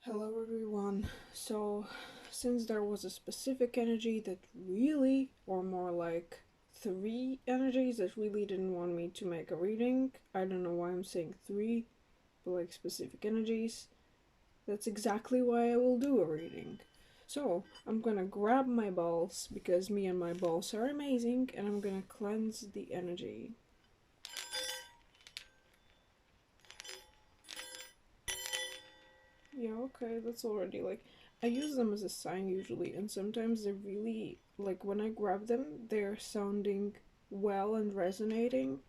Hello everyone. So, since there was a specific energy that really, or more like three energies that really didn't want me to make a reading, I don't know why I'm saying three, but like specific energies, that's exactly why I will do a reading. So, I'm gonna grab my balls because me and my balls are amazing, and I'm gonna cleanse the energy. Yeah, okay, that's already like I use them as a sign usually, and sometimes they're really like when I grab them, they're sounding well and resonating.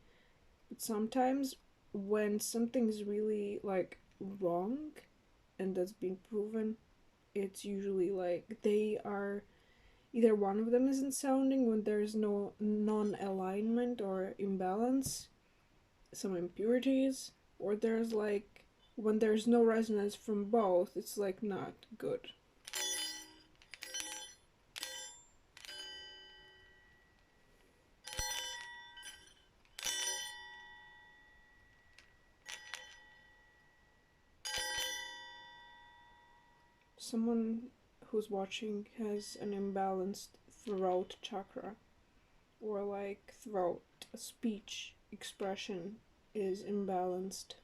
But sometimes when something's really like wrong and that's been proven, it's usually like they are either one of them isn't sounding when there's no non alignment or imbalance, some impurities, or there's like when there's no resonance from both, it's like not good. Someone who's watching has an imbalanced throat chakra, or like throat speech expression is imbalanced.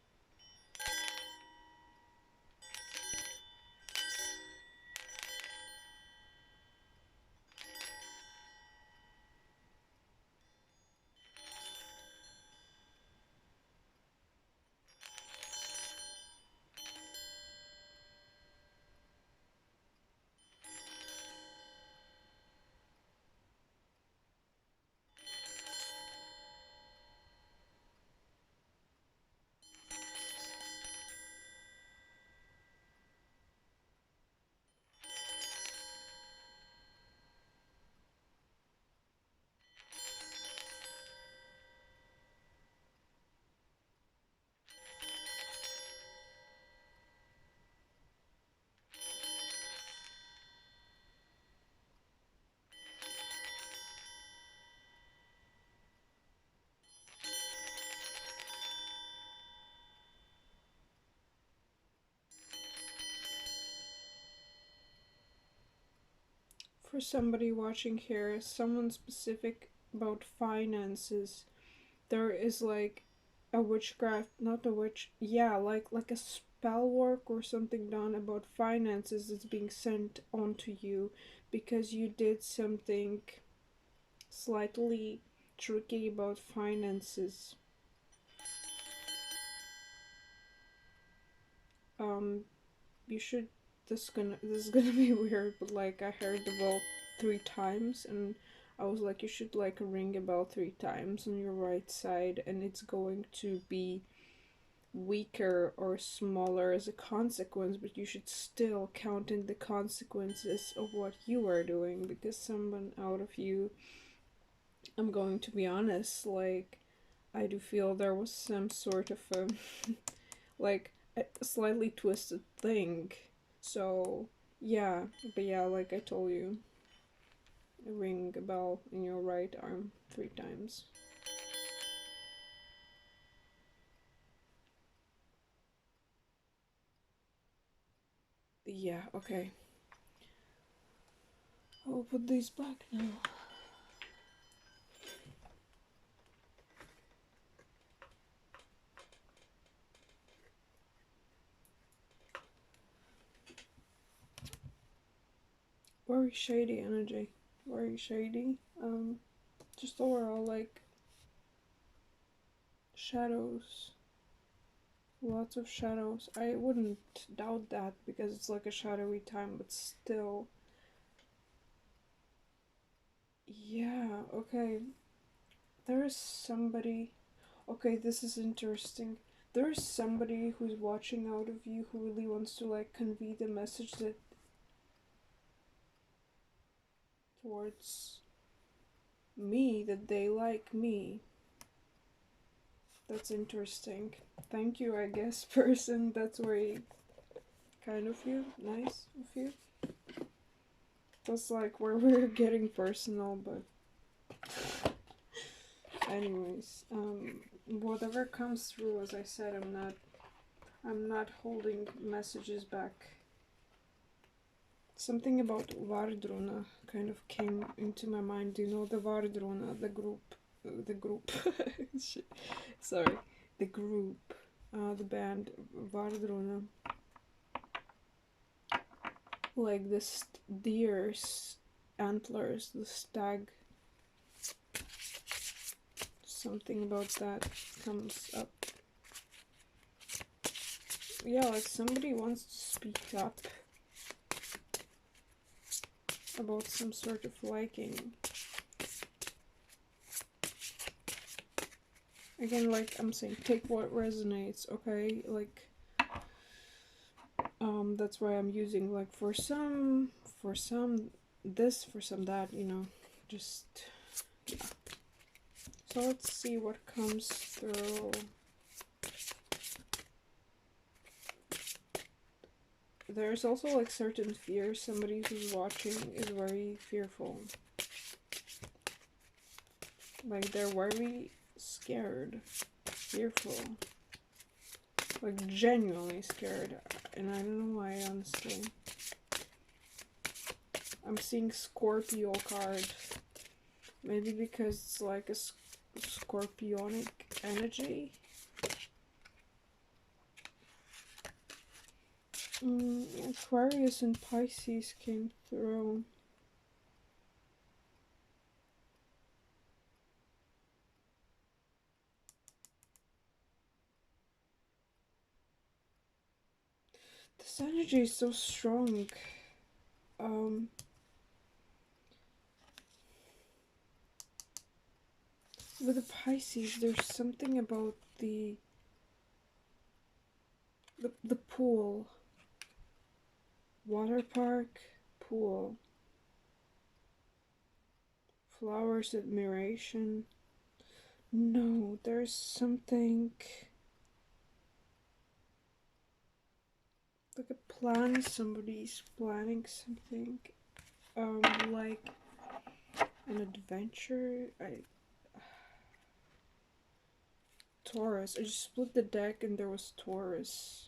For somebody watching here, someone specific about finances, there is like a witchcraft, not a witch, yeah, like a spell work or something done about finances that's being sent onto you because you did something slightly tricky about finances. Um, you should. This is gonna be weird, but like I heard the bell 3 times, and I was like, you should like ring a bell 3 times on your right side, and it's going to be weaker or smaller as a consequence, but you should still count in the consequences of what you are doing because someone out of you, I'm going to be honest, like I do feel there was some sort of a like a slightly twisted thing. So yeah, but yeah, like I told you, ring a bell in your right arm 3 times. Yeah, okay. I'll put these back now. Very shady energy. Very shady. Just overall like shadows. Lots of shadows. I wouldn't doubt that because it's like a shadowy time, but still. Yeah, okay. There is somebody. Okay, this is interesting. There is somebody who's watching out of you who really wants to like convey the message that towards me that they like me. That's interesting. Thank you, I guess, person. That's very kind of you. Nice of you. That's like where we're getting personal, but anyways, whatever comes through, as I said, I'm not holding messages back. Something about Vardruna kind of came into my mind. Do you know the Vardruna, the group? The group. Sorry. The group. The band Vardruna. Like the deer's antlers, the stag. Something about that comes up. Yeah, like somebody wants to speak up about some sort of liking. Again, like I'm saying, take what resonates, okay? Like, that's why I'm using, like, for some this, for some that, you know, just, yeah. So let's see what comes through. There's also, like, certain fears. Somebody who's watching is very fearful. Like, they're very scared, fearful. Like, genuinely scared. And I don't know why, honestly. I'm seeing Scorpio card. Maybe because it's like a scorpionic energy. Aquarius and Pisces came through. This energy is so strong. With the Pisces, there's something about the pool. Water park, pool. Flowers, admiration. No, there's something like a plan. Somebody's planning something. Like an adventure. Taurus. I just split the deck and there was Taurus.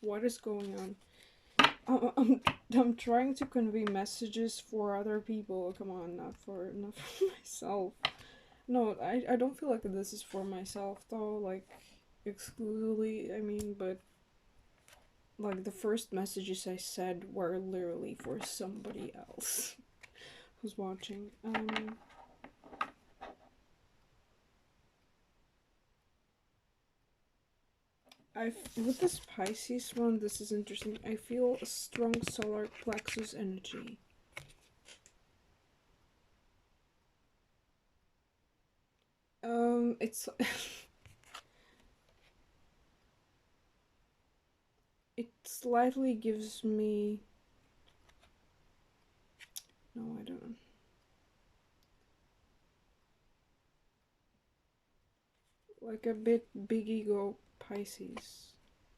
What is going on? I'm trying to convey messages for other people. Come on, not for myself. No, I don't feel like this is for myself though, like exclusively, I mean, but like the first messages I said were literally for somebody else who's watching. With this Pisces one, this is interesting. I feel a strong solar plexus energy. It's it slightly gives me, no, I don't know. Like a bit big ego Pisces.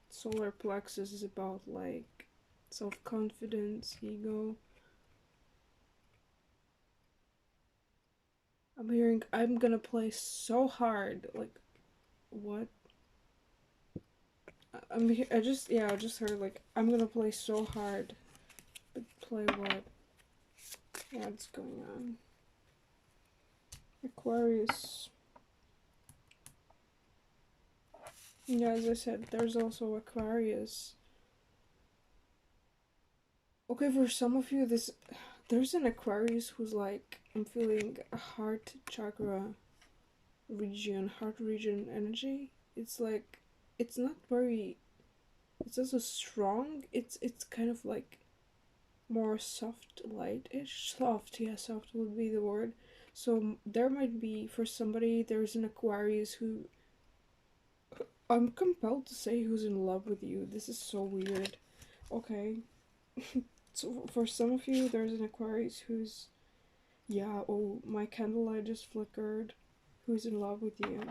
Solar plexus is about like self-confidence, ego. I'm hearing I'm gonna play so hard. Like, what? I just heard like I'm gonna play so hard. But play what? What's going on? Aquarius. Yeah, as I said, there's also Aquarius. Okay, for some of you, there's an Aquarius who's like, I'm feeling a heart chakra region, heart region energy. It's like, it's not very, it's also strong. It's kind of like more soft, light-ish. Soft, yeah, soft would be the word. So there might be, for somebody, there's an Aquarius who, I'm compelled to say, who's in love with you. This is so weird. Okay. So for some of you, there's an Aquarius who's, yeah, oh, my candlelight just flickered, who's in love with you.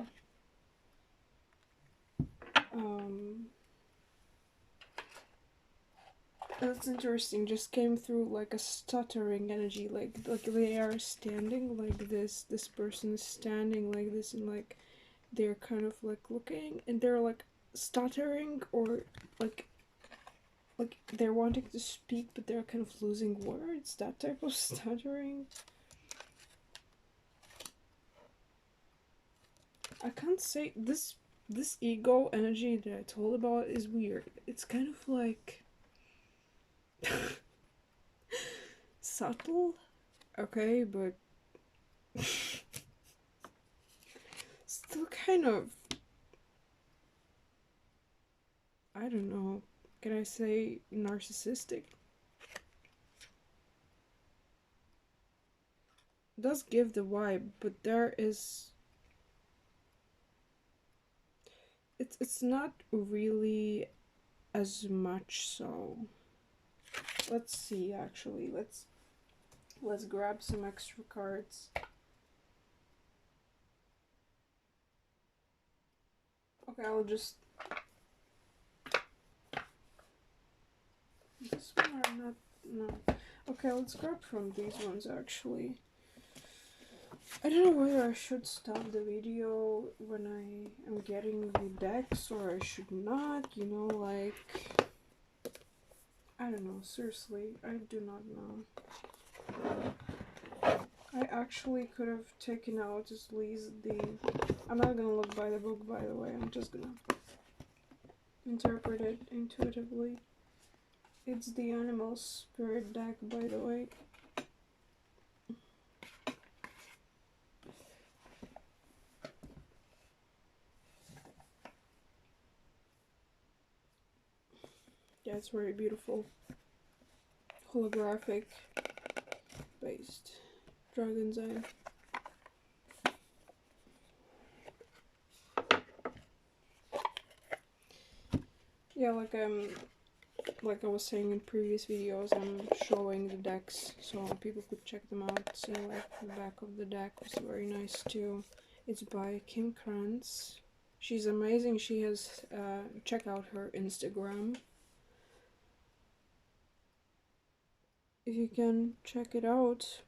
That's interesting. Just came through like a stuttering energy, like they are standing like this. This person is standing like this, and like they're kind of like looking, and they're like stuttering or like like they're wanting to speak but they're kind of losing words, that type of stuttering. I can't say this ego energy that I told about is weird. It's kind of like subtle, okay, but still kind of, I don't know, can I say narcissistic? It does give the vibe, but there is, it's not really as much so. Let's see, actually, let's grab some extra cards. Okay, I'll just, this one or not, no. Okay, let's grab from these ones actually. I don't know whether I should stop the video when I am getting the decks or I should not, you know, like, I don't know, seriously, I do not know. I actually could have taken out at least the, I'm not gonna look by the book, by the way, I'm just gonna interpret it intuitively. It's the Animal Spirit deck, by the way. Yeah, it's very beautiful. Holographic based Dragon's Eye. Yeah, like I was saying in previous videos, I'm showing the decks so people could check them out. So like the back of the deck was very nice too. It's by Kim Krantz. She's amazing. She has check out her Instagram if you can check it out.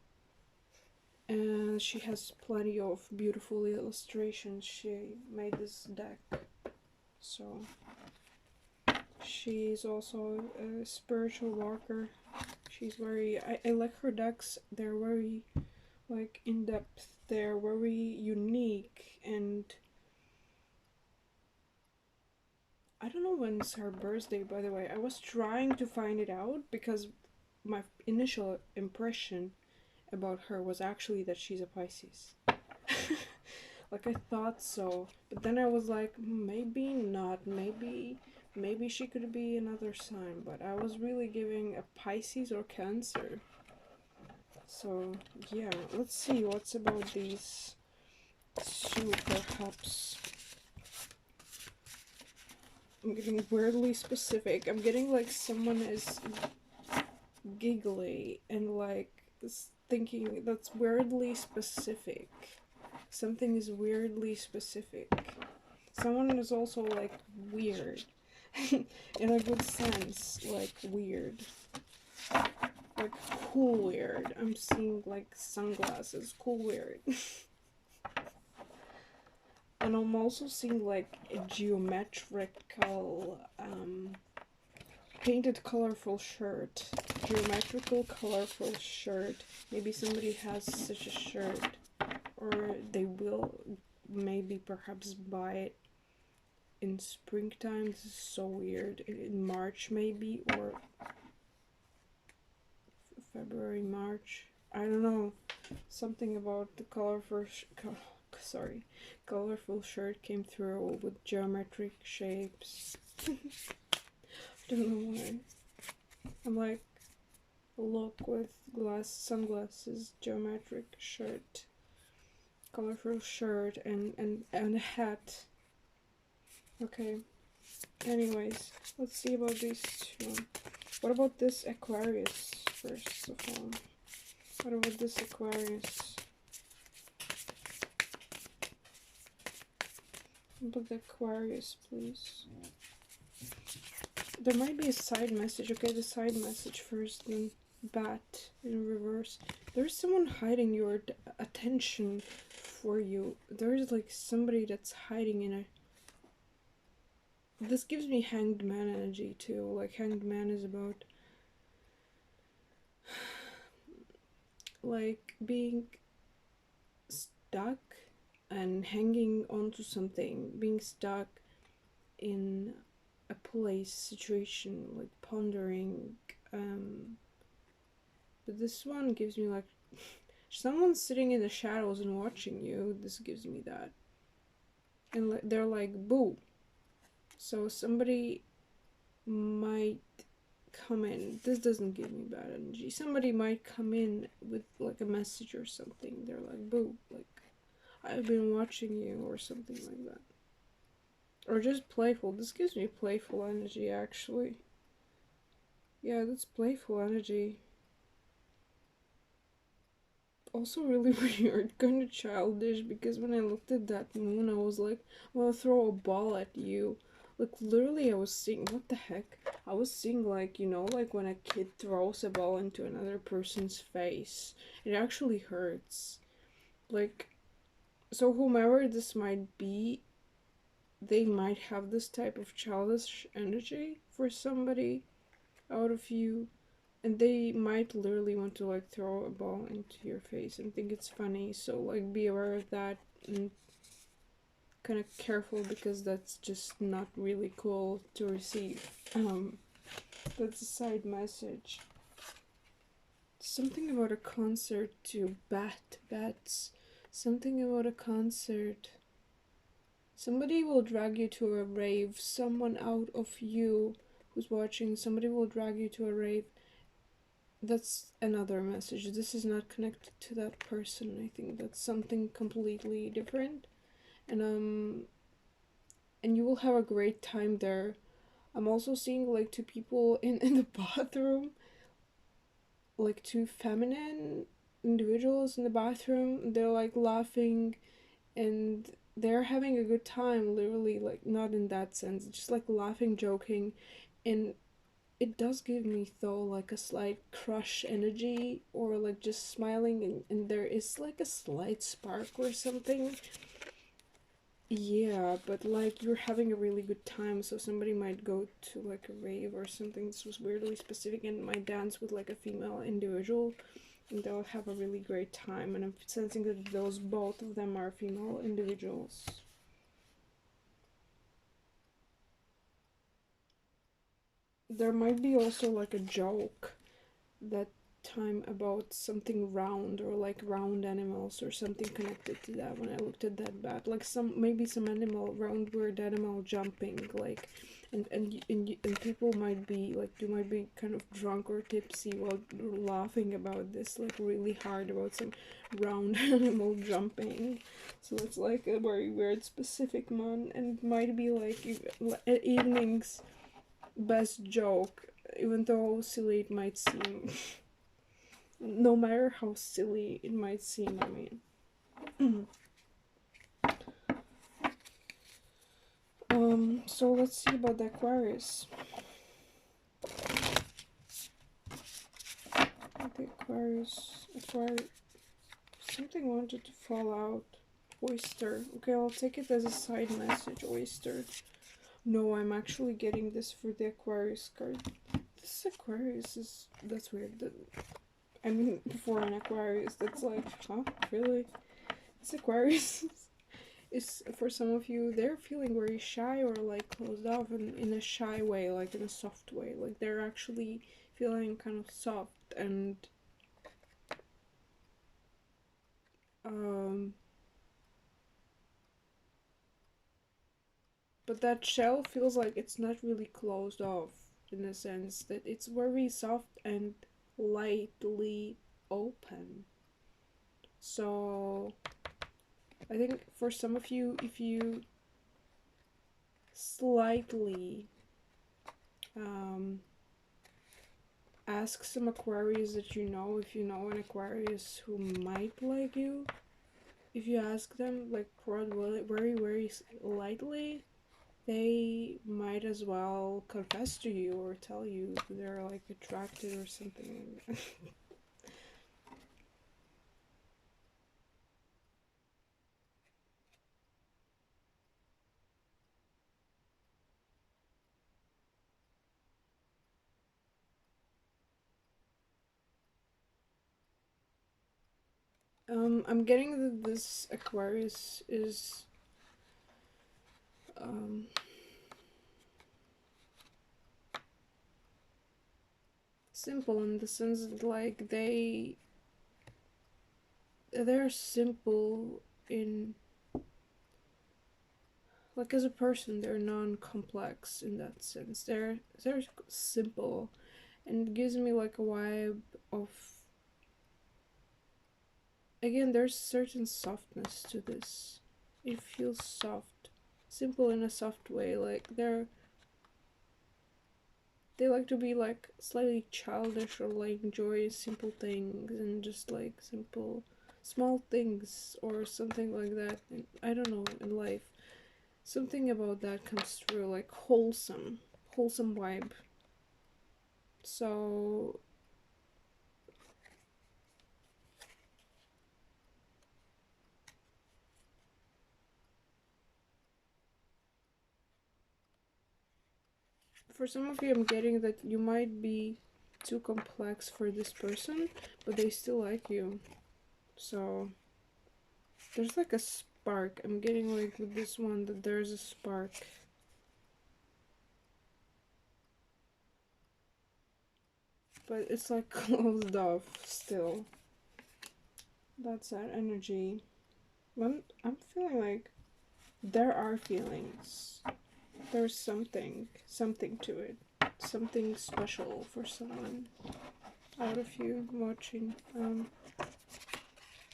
And she has plenty of beautiful illustrations. She made this deck, so she's also a spiritual walker. She's very, I like her decks. They're very like in depth. They're very unique, and I don't know when's her birthday, by the way. I was trying to find it out because my initial impression about her was actually that she's a Pisces. Like I thought so, but then I was like, maybe not, maybe she could be another sign, but I was really giving a Pisces or Cancer. So yeah, let's see what's about these two perhaps. I'm getting weirdly specific. I'm getting like someone is giggly and like thinking that's weirdly specific. Something is weirdly specific. Someone is also like weird. In a good sense, like weird. Like cool weird. I'm seeing like sunglasses, cool weird. And I'm also seeing like a geometrical, painted colorful shirt. Geometrical colorful shirt. Maybe somebody has such a shirt. Or they will maybe perhaps buy it in springtime. This is so weird. In March maybe, or February, March. I don't know. Something about the colorful shirt came through with geometric shapes. I don't know why. I'm like, look with sunglasses, geometric shirt, colorful shirt, and a hat. Okay. Anyways, let's see about these two. What about this Aquarius, first of all? What about this Aquarius? What about the Aquarius, please? There might be a side message. Okay, the side message first, then bat in reverse. There's someone hiding your attention for you. There's like somebody that's hiding in a this gives me Hanged Man energy too. Like Hanged Man is about like being stuck and hanging onto something, being stuck in a place, situation, like pondering. But this one gives me like someone sitting in the shadows and watching you. This gives me that, and they're like, "Boo." So somebody might come in. This doesn't give me bad energy. Somebody might come in with like a message or something. They're like, "Boo," like I've been watching you or something like that. Or just playful. This gives me playful energy actually. Yeah, that's playful energy. Also really weird, kind of childish, because when I looked at that moon, I was like, I'm gonna throw a ball at you. Like, literally, I was seeing, what the heck? I was seeing, like, like when a kid throws a ball into another person's face. It actually hurts. Like, so whomever this might be, they might have this type of childish energy for somebody out of you, and they might literally want to like throw a ball into your face and think it's funny. So like be aware of that and kind of careful, because that's just not really cool to receive. That's a side message. Something about a concert to bats. Something about a concert. Somebody will drag you to a rave. Someone out of you who's watching, somebody will drag you to a rave. That's another message. This is not connected to that person. I think that's something completely different. And and you will have a great time there. I'm also seeing like two people in the bathroom, like two feminine individuals in the bathroom. They're like laughing and they're having a good time, literally, like not in that sense, just like laughing, joking. And it does give me though like a slight crush energy, or like just smiling, and there is like a slight spark or something. Yeah, but like you're having a really good time, so somebody might go to like a rave or something. This was weirdly specific, and might dance with like a female individual, and they'll have a really great time. And I'm sensing that those both of them are female individuals. There might be also like a joke that time about something round, or like round animals or something connected to that when I looked at that bat. Like some animal, round weird animal jumping, like, and people might be like, you might be kind of drunk or tipsy while laughing about this like really hard about some round animal jumping. So it's like a very weird specific one, and it might be like evening's best joke, even though silly it might seem. No matter how silly it might seem, I mean. So let's see about the Aquarius. The Aquarius, something wanted to fall out. Oyster. Okay, I'll take it as a side message, oyster. No, I'm actually getting this for the Aquarius card. This Aquarius is, that's weird. I mean, for an Aquarius, that's like, huh? Really? This Aquarius is, for some of you, they're feeling very shy or like closed off in a shy way, like in a soft way. Like they're actually feeling kind of soft and um but that shell feels like it's not really closed off, in a sense that it's very soft and lightly open. So I think for some of you, if you slightly um ask some Aquarius that you know, if you know an Aquarius who might like you, if you ask them like very, very lightly, they might as well confess to you or tell you they're like attracted or something. I'm getting that this Aquarius is um simple in the sense that like they're simple in like as a person they're non-complex in that sense. They're simple, and it gives me like a vibe of, again, there's certain softness to this. It feels soft, simple in a soft way. Like they like to be like slightly childish or like enjoy simple things and just like simple small things or something like that. And I don't know, in life something about that comes through, like wholesome vibe. So for some of you, I'm getting that you might be too complex for this person, but they still like you. So there's like a spark. I'm getting like with this one that there's a spark. But it's like closed off still. That's that energy. I'm feeling like there are feelings. There's something to it. Something special for someone out of you watching.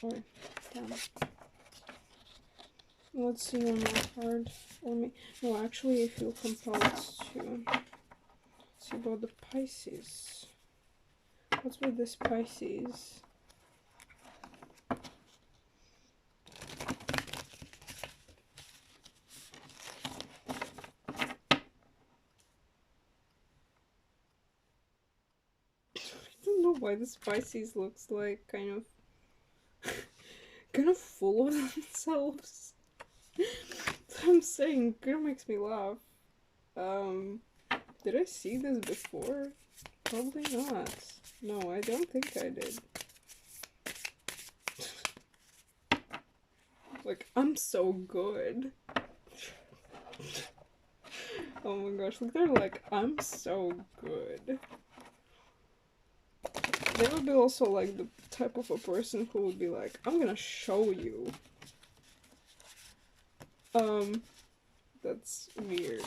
Or damn. Let's see one more card for me. No, actually, I feel compelled to see about the Pisces. What's with this Pisces? I don't know why this Pisces looks like kind of full of themselves. That's what I'm saying. Kind of makes me laugh. Did I see this before? Probably not. No, I don't think I did. Like, I'm so good. Oh my gosh, look, they're like, I'm so good. They would be also like the type of a person who would be like, I'm gonna show you. That's weird.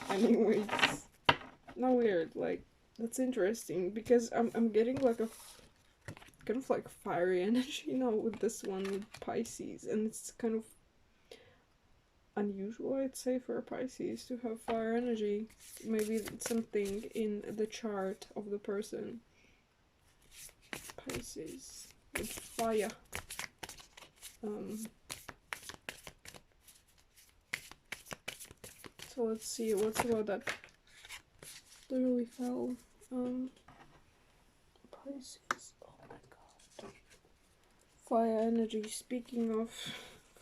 Anyways, not weird, like, that's interesting because I'm getting like a kind of like fiery energy now with this one with Pisces, and it's kind of unusual, I'd say, for a Pisces to have fire energy. Maybe it's something in the chart of the person. Pisces with fire. So let's see what's about that. Literally fell. Pisces. Oh my god. Fire energy. Speaking of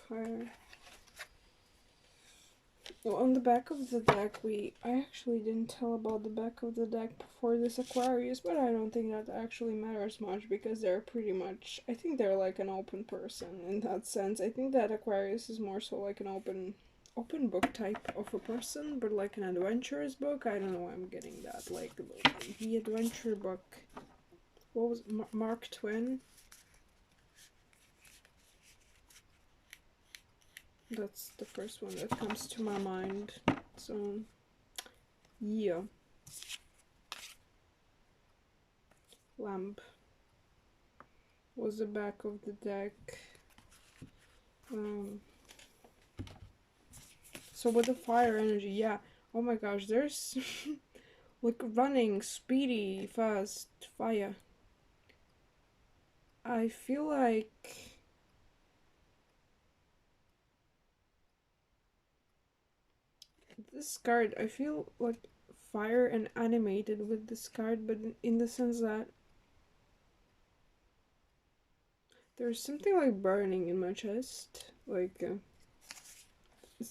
fire. Well, on the back of the deck, I actually didn't tell about the back of the deck before this Aquarius, but I don't think that actually matters much because they're pretty much, I think they're like an open person in that sense. I think that Aquarius is more so like an open book type of a person, but like an adventurous book. I don't know why I'm getting that. Like the adventure book. What was Mark Twain? That's the first one that comes to my mind. So, yeah. Lamp was the back of the deck. So with the fire energy, yeah. Oh my gosh, there's like running, speedy, fast, fire. I feel like this card, I feel like fire and animated with this card, but in the sense that there's something like burning in my chest. Like,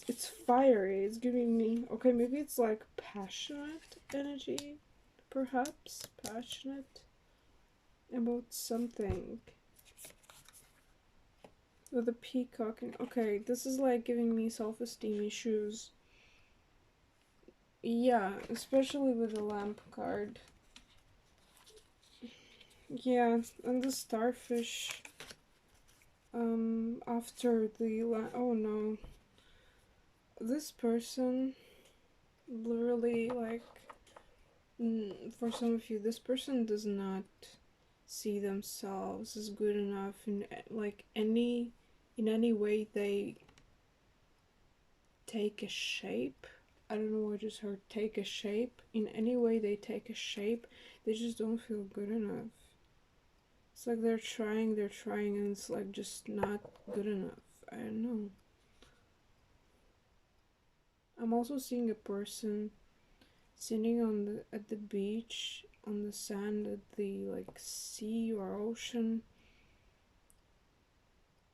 it's fiery. It's giving me, okay, maybe it's like passionate energy, perhaps. Passionate about something. With the peacock. Okay, this is like giving me self-esteem issues. Yeah, especially with the lamp card. Yeah, and the starfish. After oh no. This person literally, like, for some of you, this person does not see themselves as good enough in like in any way they take a shape. I don't know, I just heard take a shape. In any way they take a shape, they just don't feel good enough. It's like they're trying, and it's like just not good enough. I don't know. I'm also seeing a person sitting on the at the beach on the sand at the like sea or ocean,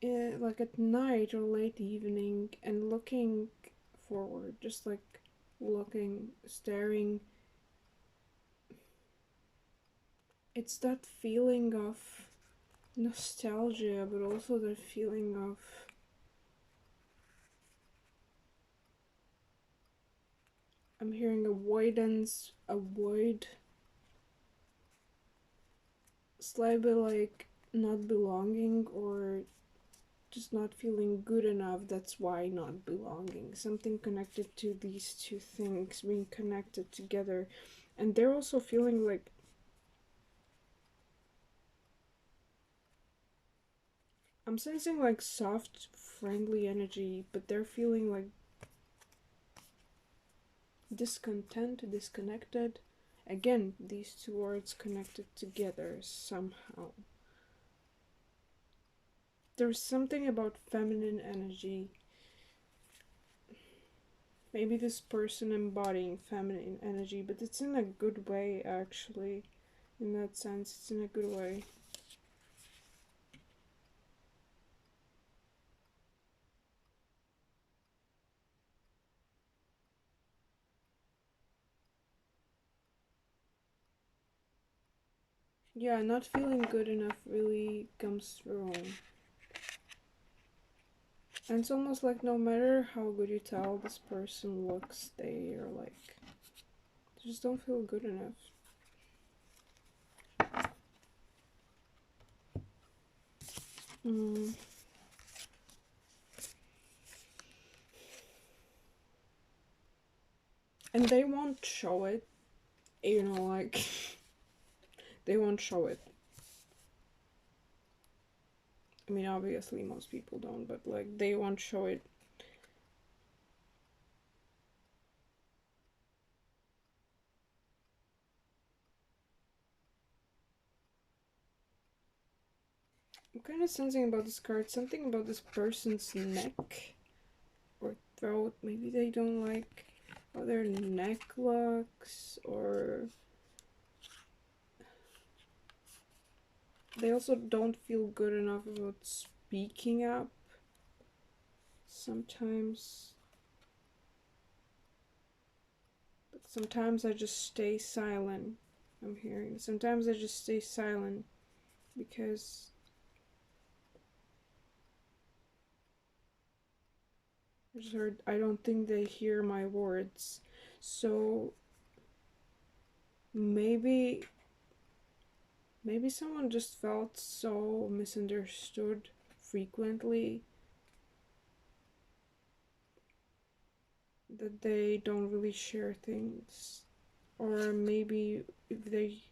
like at night or late evening, and looking forward, just like looking, staring. It's that feeling of nostalgia, but also that feeling of, I'm hearing avoidance, avoid, slightly like not belonging or just not feeling good enough. That's why not belonging. Something connected to these two things being connected together. And they're also feeling like, I'm sensing like soft, friendly energy, but they're feeling like discontent, disconnected. Again, these two words connected together somehow. There's something about feminine energy. Maybe this person embodying feminine energy, but it's in a good way, actually. In that sense, it's in a good way. Yeah, not feeling good enough really comes through. And it's almost like no matter how good you tell this person looks, they are like, they just don't feel good enough. Mm. And they won't show it, you know, like, they won't show it. I mean, obviously, most people don't, but like, they won't show it. I'm kind of sensing about this card something about this person's neck or throat. Maybe they don't like how their neck looks, or they also don't feel good enough about speaking up. Sometimes I just stay silent. I'm hearing sometimes I just stay silent because I just heard I don't think they hear my words. So maybe someone just felt so misunderstood frequently that they don't really share things. Or if they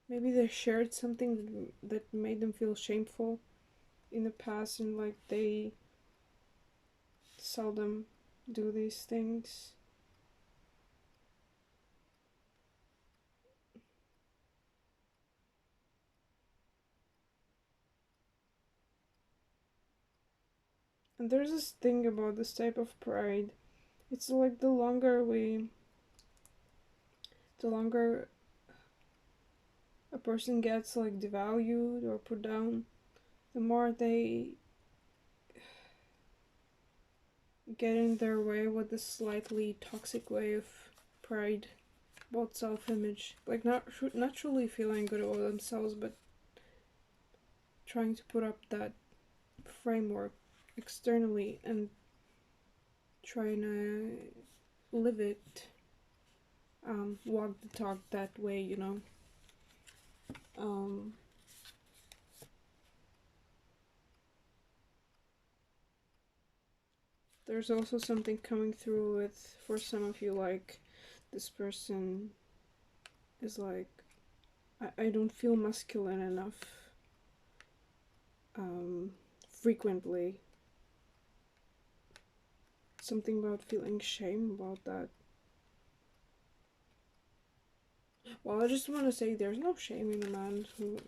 maybe they shared something that made them feel shameful in the past, and like they seldom do these things. And there's this thing about this type of pride. It's like the longer a person gets like devalued or put down, the more they get in their way with this slightly toxic way of pride about self-image, like not truly feeling good about themselves, but trying to put up that framework externally and trying to live it, walk the talk that way, you know. There's also something coming through with, for some of you, like, this person is like, I don't feel masculine enough frequently. Something about feeling shame about that. Well, I just want to say there's no shame in a man who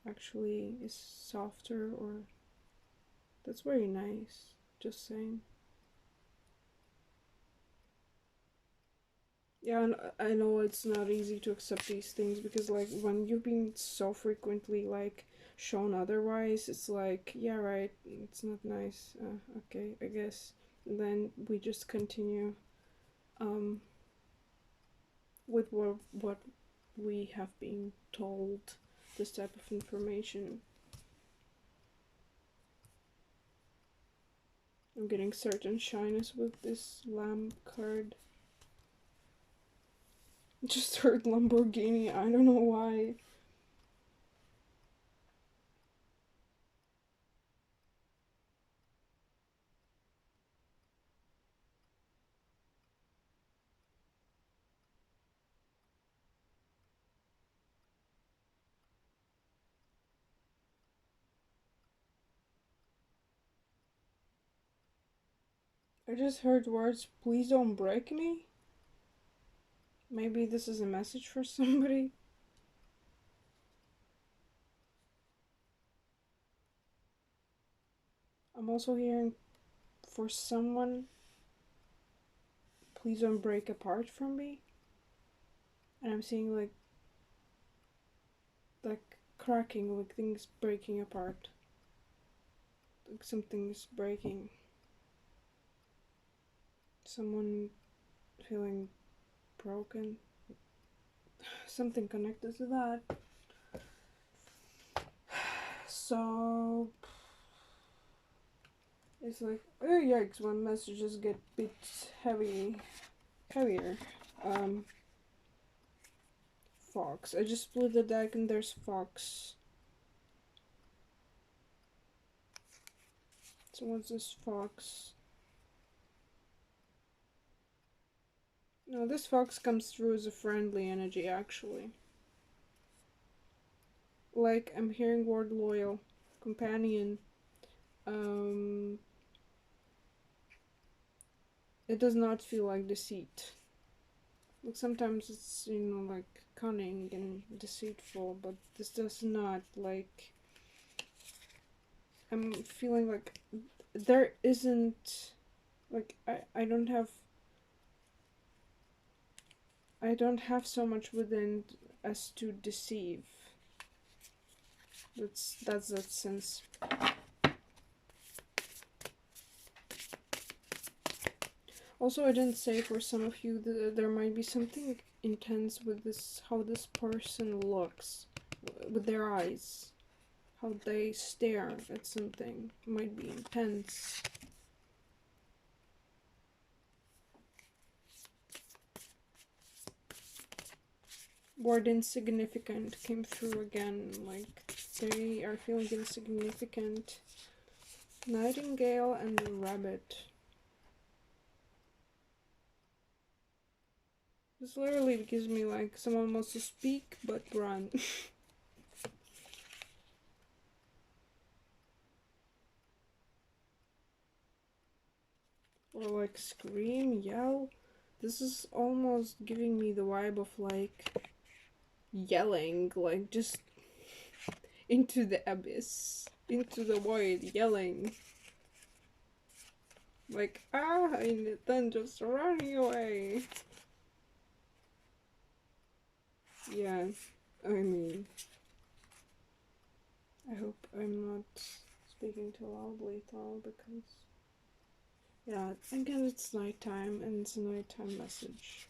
actually is softer, or that's very nice. Just saying. Yeah, and I know it's not easy to accept these things because, like, when you've been so frequently, like, shown otherwise, it's like, yeah, right, it's not nice. Okay, I guess. And then we just continue with what we have been told, this type of information. I'm getting certain shyness with this lamp card. Just heard Lamborghini, I don't know why. I just heard words, please don't break me. Maybe this is a message for somebody. I'm also hearing for someone, please don't break apart from me. And I'm seeing like cracking, like things breaking apart. Like something's breaking. Someone feeling broken. Something connected to that. So it's like, oh yikes, when messages get a bit heavier. Fox. I just split the deck and there's Fox. So what's this Fox? No, this Fox comes through as a friendly energy, actually. Like, I'm hearing word loyal, companion. It does not feel like deceit. Like, sometimes it's, you know, like cunning and deceitful, but this does not, like, I'm feeling like there isn't, like, I don't have so much within as to deceive. That's that sense. Also, I didn't say, for some of you that there might be something intense with this, how this person looks with their eyes, how they stare at something might be intense. Word insignificant came through again, like they are feeling insignificant. Nightingale and rabbit. This literally gives me like someone wants to speak but run. Or like scream, yell. This is almost giving me the vibe of like yelling, like just into the abyss, into the void, yelling. Like, ah, and then just running away. Yeah, I mean, I hope I'm not speaking too loudly at all, because, yeah, again, it's nighttime and it's a nighttime message.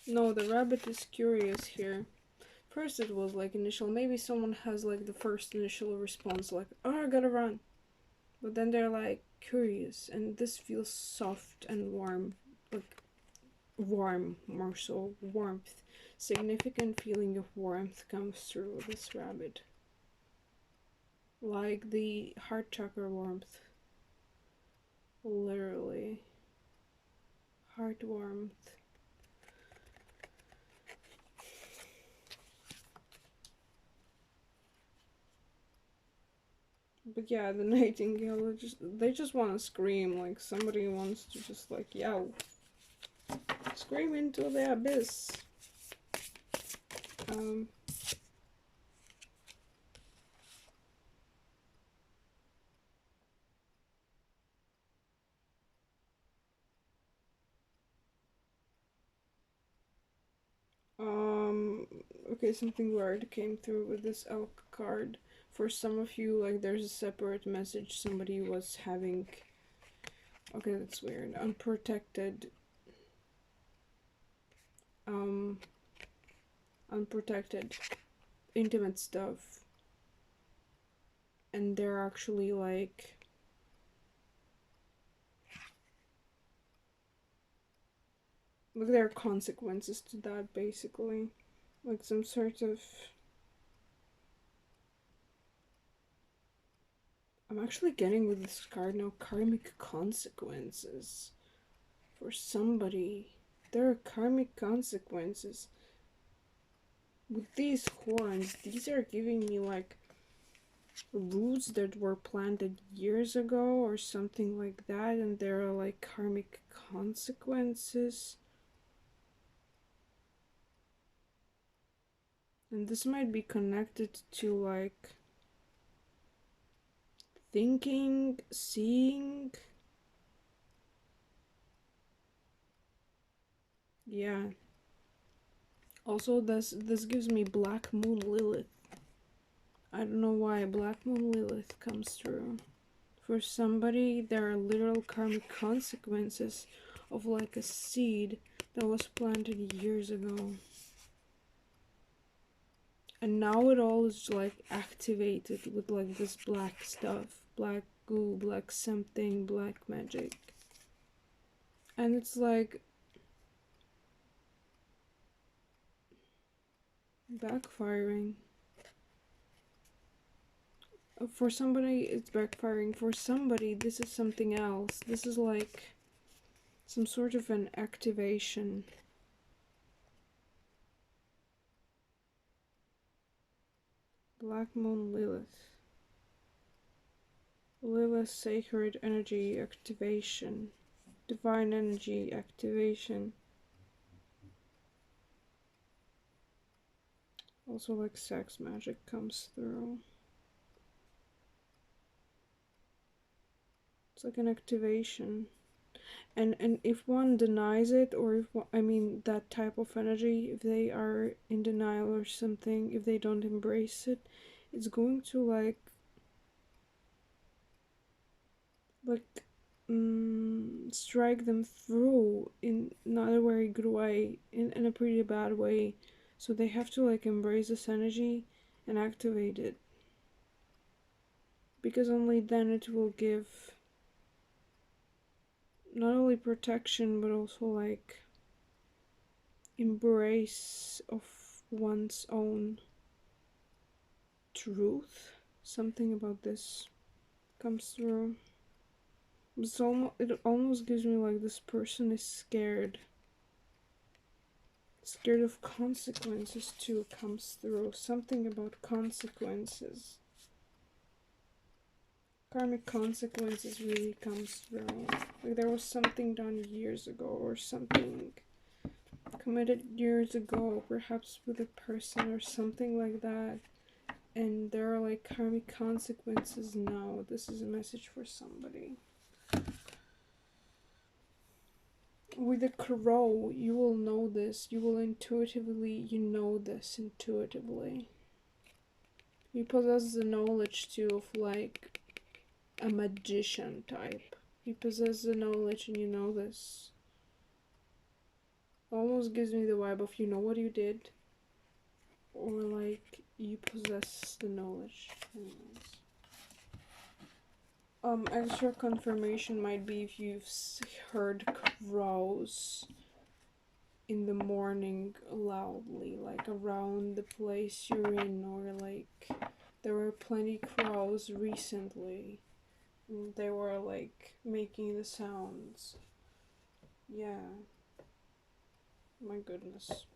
No, the rabbit is curious here. First it was like initial, maybe someone has like the first initial response like, oh, I gotta run. But then they're like curious, and this feels soft and warm. Like warm, more so warmth. Significant feeling of warmth comes through this rabbit. Like the heart chakra warmth. Literally. Heart warmth. But yeah, the nightingale, they just want to scream. Like somebody wants to just like yell, scream into the abyss. Um, um, okay, something weird came through with this elk card. For some of you, like there's a separate message somebody was having. Okay, that's weird. Unprotected. Um, unprotected, intimate stuff, and they're actually like there are consequences to that, basically, like some sort of. I'm actually getting with this card now karmic consequences for somebody. There are karmic consequences with these horns. These are giving me like roots that were planted years ago or something like that, and there are like karmic consequences. And this might be connected to like thinking, seeing. Yeah. Also, this gives me Black Moon Lilith. I don't know why Black Moon Lilith comes through. For somebody, there are literal karmic consequences of like a seed that was planted years ago. And now it all is like activated with like this black stuff, black goo, black something, black magic. And it's like backfiring. For somebody, it's backfiring. For somebody, this is something else. This is like some sort of an activation. Black Moon Lilith. Lilith Sacred Energy Activation. Divine Energy Activation. Also, like sex magic comes through. It's like an activation. And if one denies it, or if one, I mean that type of energy, if they are in denial or something, if they don't embrace it, it's going to like strike them through in not a very good way, in a pretty bad way. So they have to like embrace this energy and activate it, because only then it will give not only protection but also like embrace of one's own truth. Something about this comes through. It almost gives me like this person is scared. Scared of consequences too comes through. Something about consequences. Karmic consequences really comes through. Like there was something done years ago or something committed years ago, perhaps with a person or something like that. And there are like karmic consequences now. This is a message for somebody. With a crow, you will know this. You will intuitively, you know this intuitively. You possess the knowledge too of like a magician type. You possess the knowledge and you know this. Almost gives me the vibe of you know what you did, or like you possess the knowledge. Anyways. Extra confirmation might be if you've heard crows in the morning loudly, like around the place you're in, or like there were plenty crows recently. They were like making the sounds. Yeah. My goodness.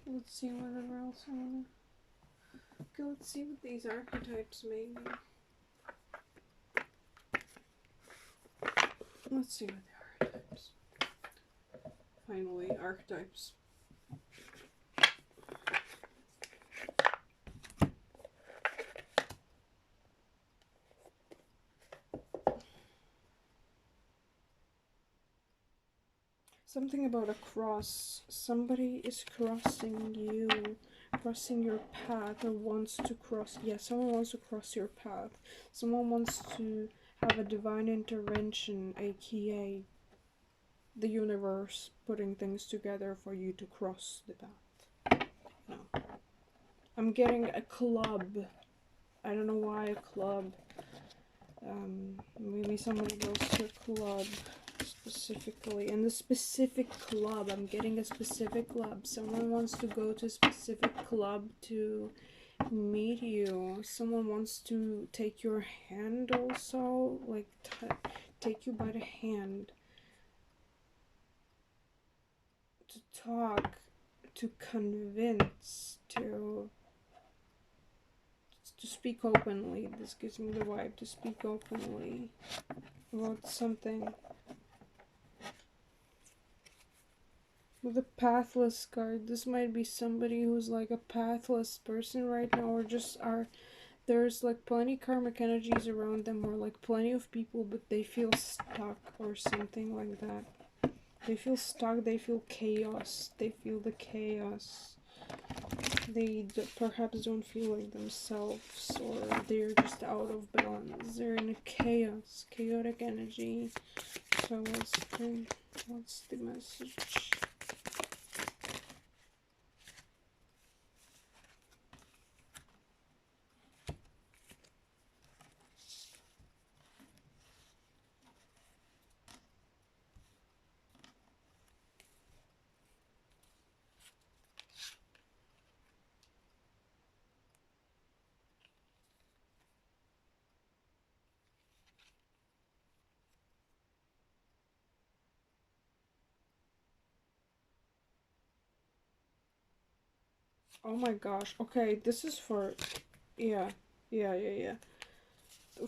Let's see whatever else I wanna. Okay, let's see what these archetypes maybe. Let's see what the archetypes. Finally, archetypes. Something about a cross. Somebody is crossing you, crossing your path, or wants to cross. Yeah, someone wants to cross your path. Someone wants to have a divine intervention, aka the universe putting things together for you to cross the path. No. I'm getting a club. I don't know why a club. Maybe somebody goes to a club specifically. In the specific club, I'm getting a specific club. Someone wants to go to a specific club to meet you. Someone wants to take your hand also. Like, take you by the hand. To talk. To convince. To speak openly. This gives me the vibe to speak openly about something. With a pathless card, this might be somebody who's like a pathless person right now, or just there's like plenty karmic energies around them, or like plenty of people, but they feel stuck or something like that. They feel stuck, they feel chaos, they feel the chaos. They perhaps don't feel like themselves, or they're just out of balance. They're in a chaotic energy. So what's the message? Oh my gosh. Okay, this is for... Yeah.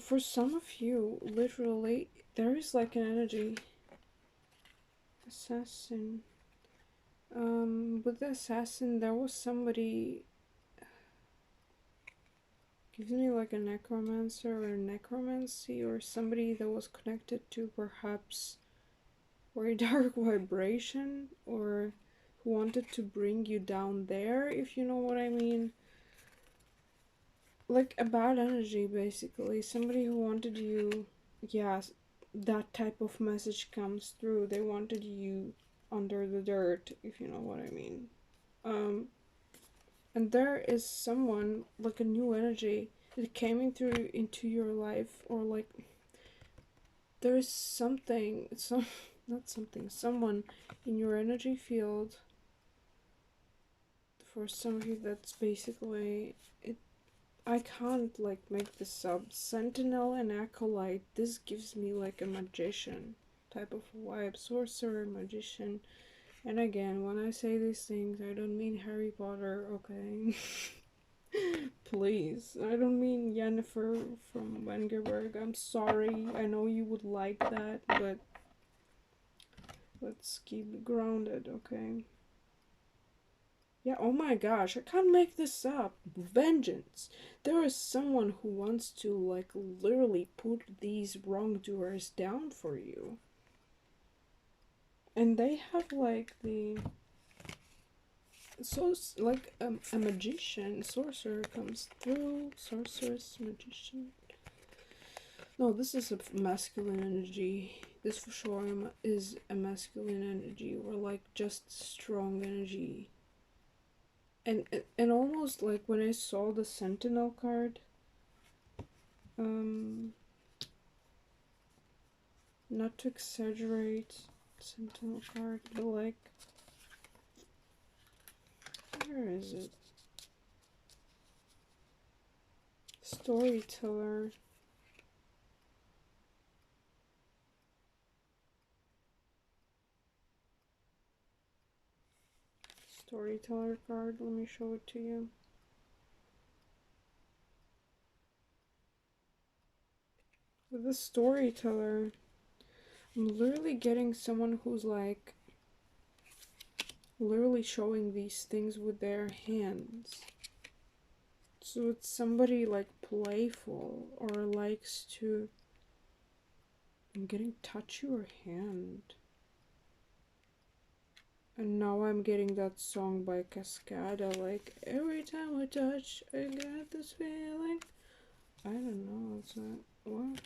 For some of you, literally, there is like an energy. Assassin. With the assassin, there was somebody... Gives me like a necromancer or necromancy, or somebody that was connected to perhaps very dark vibration, or who wanted to bring you down there, if you know what I mean. Like a bad energy, basically. Somebody who wanted you, yeah, that type of message comes through. They wanted you under the dirt, if you know what I mean. And there is someone, like a new energy, that came into your life, or like there's someone in your energy field. For some of you, that's basically it. I can't like make this up. Sentinel and Acolyte, this gives me like a magician type of vibe. Sorcerer, magician. And again, when I say these things, I don't mean Harry Potter, okay? Please. I don't mean Yennefer from Wengerberg. I'm sorry. I know you would like that, but let's keep grounded, okay? Yeah, oh my gosh, I can't make this up. Vengeance. There is someone who wants to, like, literally put these wrongdoers down for you. And they have, like, so, like, a magician, sorcerer comes through. Sorceress, magician. No, this is a masculine energy. This for sure is a masculine energy, or like just strong energy. And almost like when I saw the Sentinel card, um, not to exaggerate, Sentinel card, but like, where is it? Storyteller. Storyteller card, let me show it to you. With the storyteller, I'm literally getting someone who's like literally showing these things with their hands. So it's somebody like playful or likes to. I'm getting touch your hand. And now I'm getting that song by Cascada, like every time I touch, I get this feeling. I don't know, it's not what.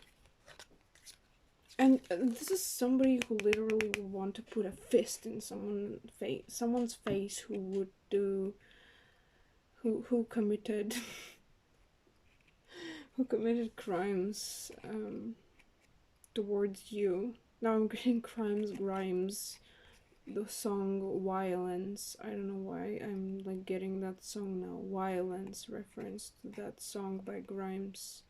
And this is somebody who literally would want to put a fist in someone's face who would do, who committed, who committed crimes towards you. Now I'm getting Grimes, the song Violence. I don't know why I'm like getting that song now. Violence reference to that song by Grimes.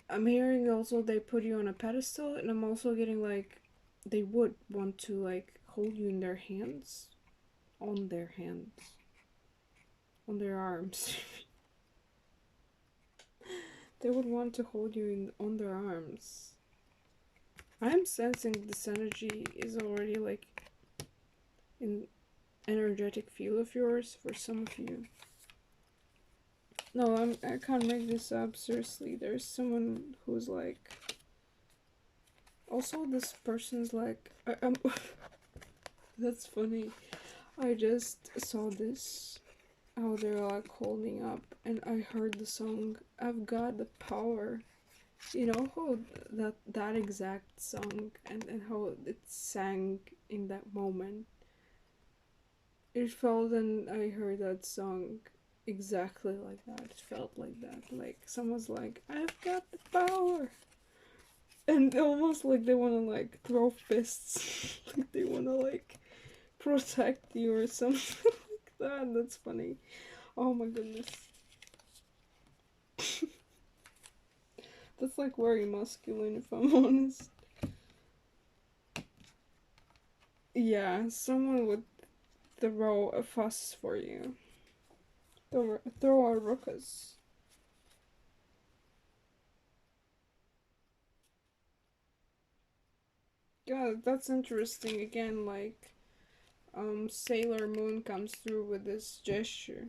I'm hearing also they put you on a pedestal, and I'm also getting like they would want to like hold you in their hands, on their hands, on their arms. They would want to hold you in on their arms. I'm sensing this energy is already like in energetic field of yours for some of you. No, I can't make this up. Seriously, there's someone who's like. Also, this person's like. That's funny. I just saw this. How they're like holding up, and I heard the song "I've Got the Power." You know how that exact song and how it sang in that moment. It felt, and I heard that song exactly like that. It felt like that. Like someone's like, "I've got the power," and almost like they want to like throw fists, like they want to like protect you or something like that. That's funny. Oh my goodness. That's like very masculine, if I'm honest. Yeah, someone would throw a fuss for you. Throw a ruckus. Yeah, that's interesting. Again, like, Sailor Moon comes through with this gesture.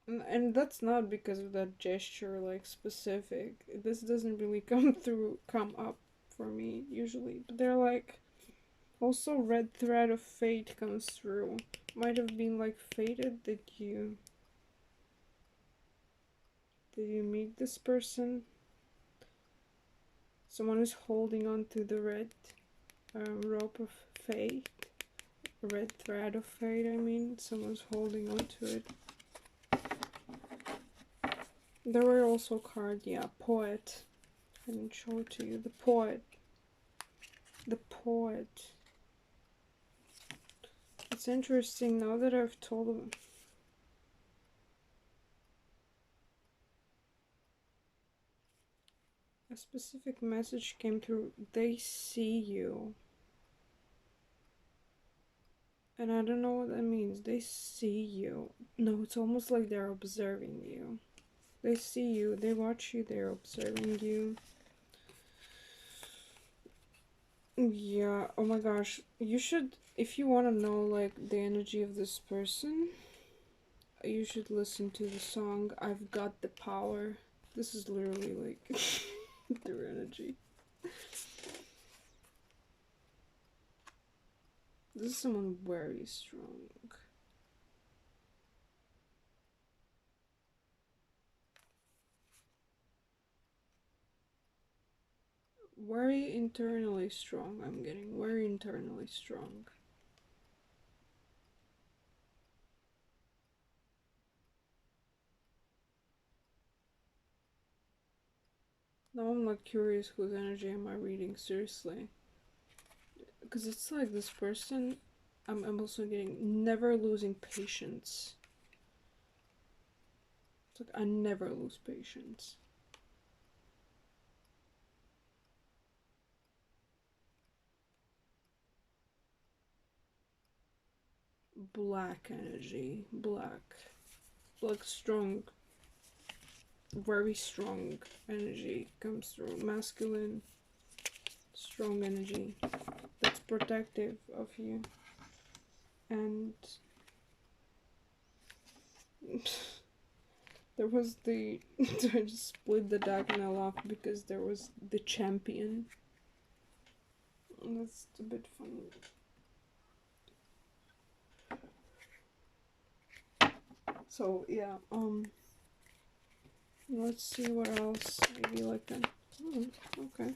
And that's not because of that gesture, like, specific. This doesn't really come up for me, usually. But they're like, also Red Thread of Fate comes through. Might have been, like, fated that you meet this person? Someone who's holding on to the red rope of fate. Red thread of fate, I mean. Someone's holding on to it. There were also cards, yeah, poet. I didn't show it to you. The poet. The poet. It's interesting now that I've told them. A specific message came through. They see you. And I don't know what that means. They see you. No, it's almost like they're observing you. They see you, they watch you, they're observing you. Yeah, oh my gosh. You should, if you want to know like the energy of this person, you should listen to the song I've Got the Power. This is literally like their energy. This is someone very strong. Very internally strong. I'm getting very internally strong. Now I'm like curious whose energy am I reading seriously. Because it's like this person, I'm also getting never losing patience. It's like I never lose patience. Black energy. Black. Like strong, very strong energy comes through. Masculine, strong energy that's protective of you. And there was the I just split the deck and I laughed because there was the champion. And that's a bit funny. So yeah, let's see what else. Maybe like a okay.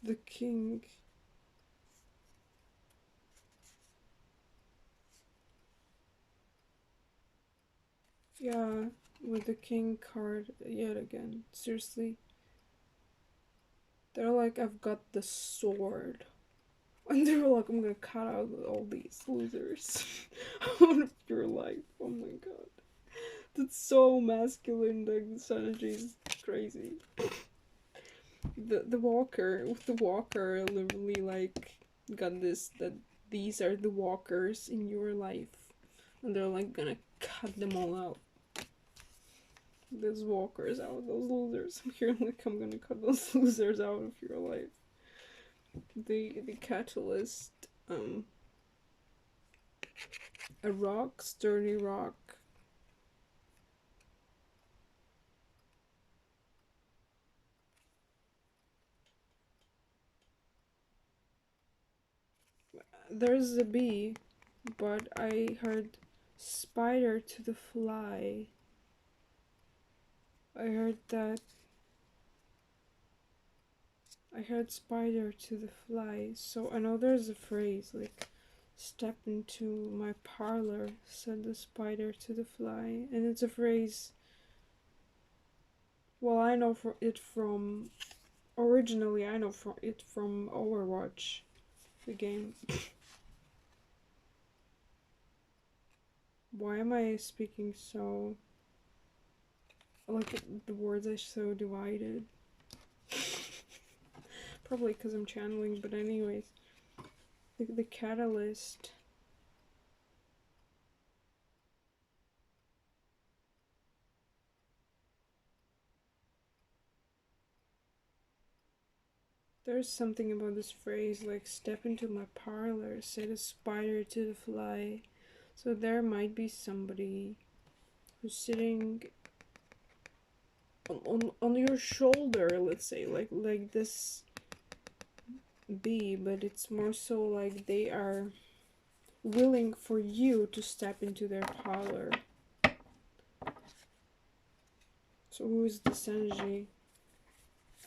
The king. Yeah, with the king card yet again. Seriously. They're like, I've got the sword. And they were like, I'm gonna cut out all these losers out of your life. Oh my god. That's so masculine, like this energy is crazy. The walker literally like got this that these are the walkers in your life. And they're like gonna cut them all out. Those walkers out, those losers. I'm here like I'm gonna cut those losers out of your life. The catalyst, a rock, sturdy rock. There's a bee, but I heard spider to the fly. I heard that. I heard spider to the fly. So I know there's a phrase like step into my parlor, said the spider to the fly. And it's a phrase. Well, I know it from. Originally, I know it from Overwatch, the game. Why am I speaking so. Like, the words are so divided? Probably because I'm channeling, but anyways. The catalyst. There's something about this phrase like step into my parlor, say the spider to the fly. So there might be somebody who's sitting on your shoulder, let's say, like this bee, but it's more so like they are willing for you to step into their parlor. So who is this energy?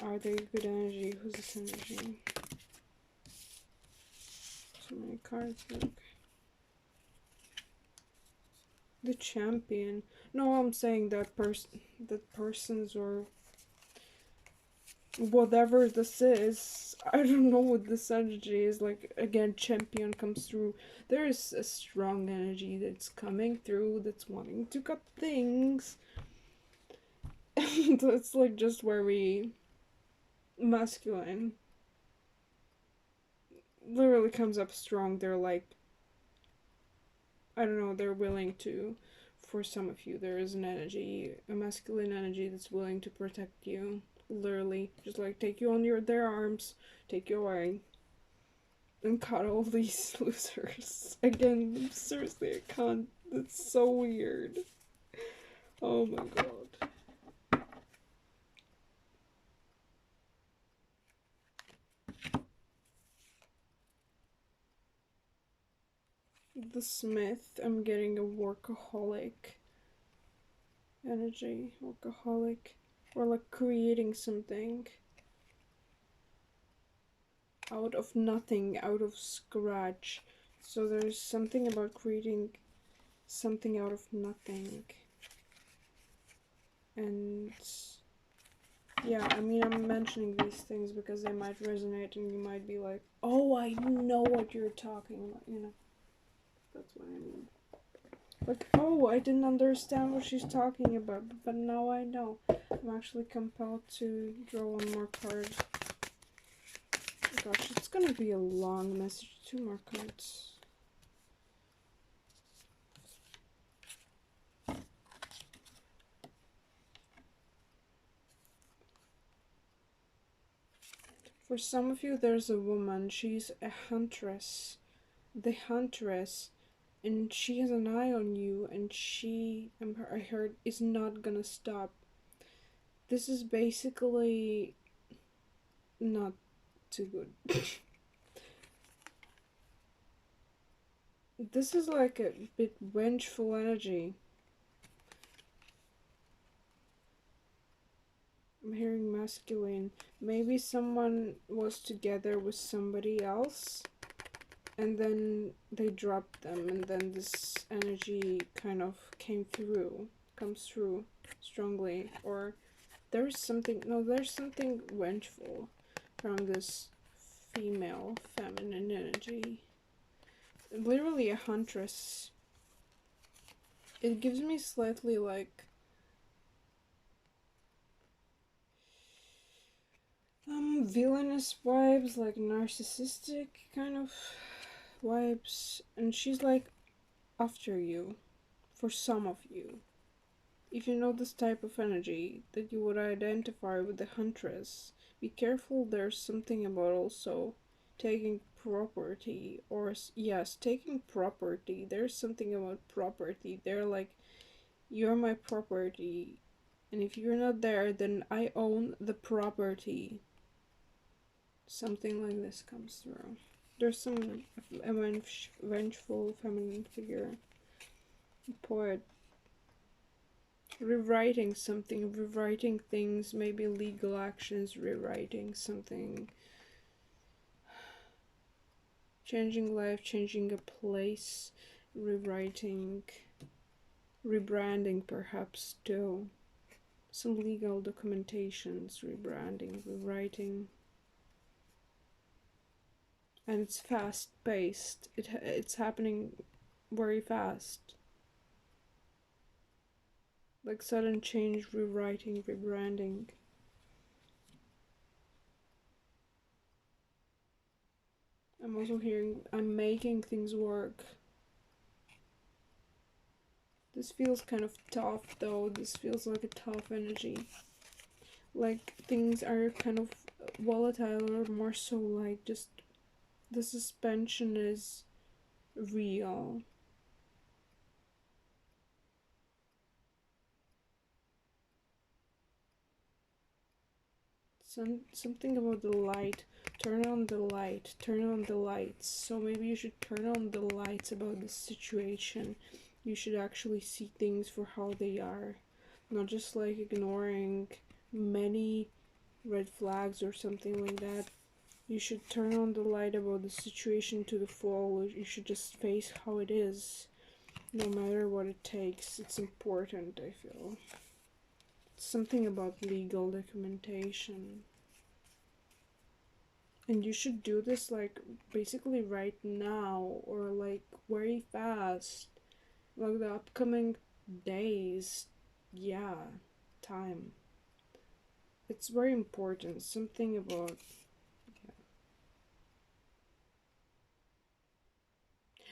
Are they good energy? Who's this energy? So many cards. Okay. The champion. No, I'm saying that persons or whatever this is. I don't know what this energy is. Like again, champion comes through. There is a strong energy that's coming through. That's wanting to cut things. And it's like just very masculine. Literally comes up strong. They're like, I don't know. They're willing to. For some of you, there is an energy, a masculine energy that's willing to protect you. Literally, just like take you on their arms, take you away, and cut all these losers. Again, seriously, I can't. That's so weird. Oh my god. The Smith, I'm getting a workaholic energy. Workaholic. or like creating something out of nothing, out of scratch. So there's something about creating something out of nothing. And yeah, I mean, I'm mentioning these things because they might resonate and you might be like, oh, I know what you're talking about, you know. That's what I mean. Like, oh, I didn't understand what she's talking about, but now I know. I'm actually compelled to draw one more card. Gosh, it's gonna be a long message. 2 more cards. For some of you, there's a woman. She's a huntress. The huntress. And she has an eye on you. And she, I heard, is not gonna stop. This is basically not too good. This is like a bit vengeful energy. I'm hearing masculine. Maybe someone was together with somebody else and then they dropped them, and then this energy kind of comes through strongly. Or there's something vengeful from this female feminine energy. Literally a huntress. It gives me slightly like villainous vibes, like narcissistic kind of vibes, and she's like after you. For some of you, if you know this type of energy that you would identify with the huntress, be careful. There's something about also taking property, or yes, taking property. There's something about property. They're like, you're my property, and if you're not there, then I own the property. Something like this comes through. There's some vengeful feminine figure, poet, rewriting something, rewriting things, maybe legal actions, rewriting something, changing life, changing a place, rewriting, rebranding perhaps too. Some legal documentations, rebranding, rewriting. And it's fast paced. It's happening very fast. Like sudden change, rewriting, rebranding. I'm also hearing I'm making things work. This feels kind of tough though. This feels like a tough energy. Like things are kind of volatile, or more so like just the suspension is real. Something about the light. Turn on the light. Turn on the lights. So maybe you should turn on the lights about the situation. You should actually see things for how they are, not just like ignoring many red flags or something like that. You should turn on the light about the situation to the full. You should just face how it is, no matter what it takes. It's important, I feel. Something about legal documentation. And you should do this like basically right now, or like very fast. Like the upcoming days. Yeah, time. It's very important. Something about, yeah.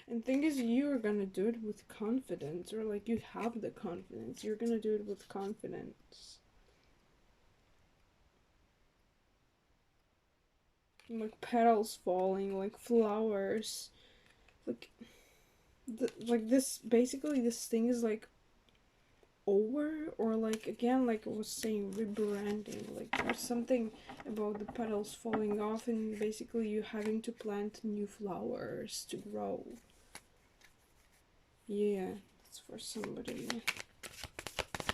And thing is, you're gonna do it with confidence, or like you have the confidence. You're gonna do it with confidence. Like petals falling, like flowers, like like this. Basically, this thing is like over, or like again, like I was saying, rebranding. Like there's something about the petals falling off, and basically you having to plant new flowers to grow. Yeah, it's for somebody.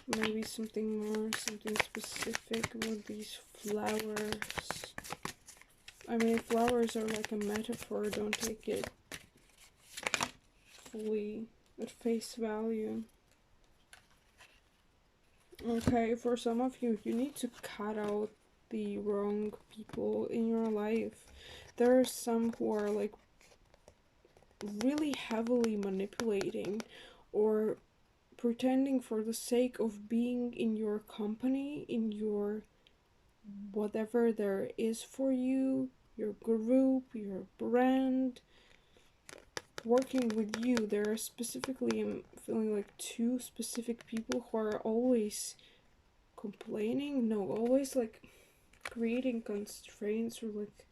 Maybe something more, something specific with these flowers. I mean, flowers are like a metaphor, don't take it fully at face value. Okay, for some of you, you need to cut out the wrong people in your life. There are some who are like really heavily manipulating or pretending for the sake of being in your company, in your whatever there is for you, your group, your brand, working with you. There are specifically, I'm feeling like two specific people who are always complaining, no, always like creating constraints or like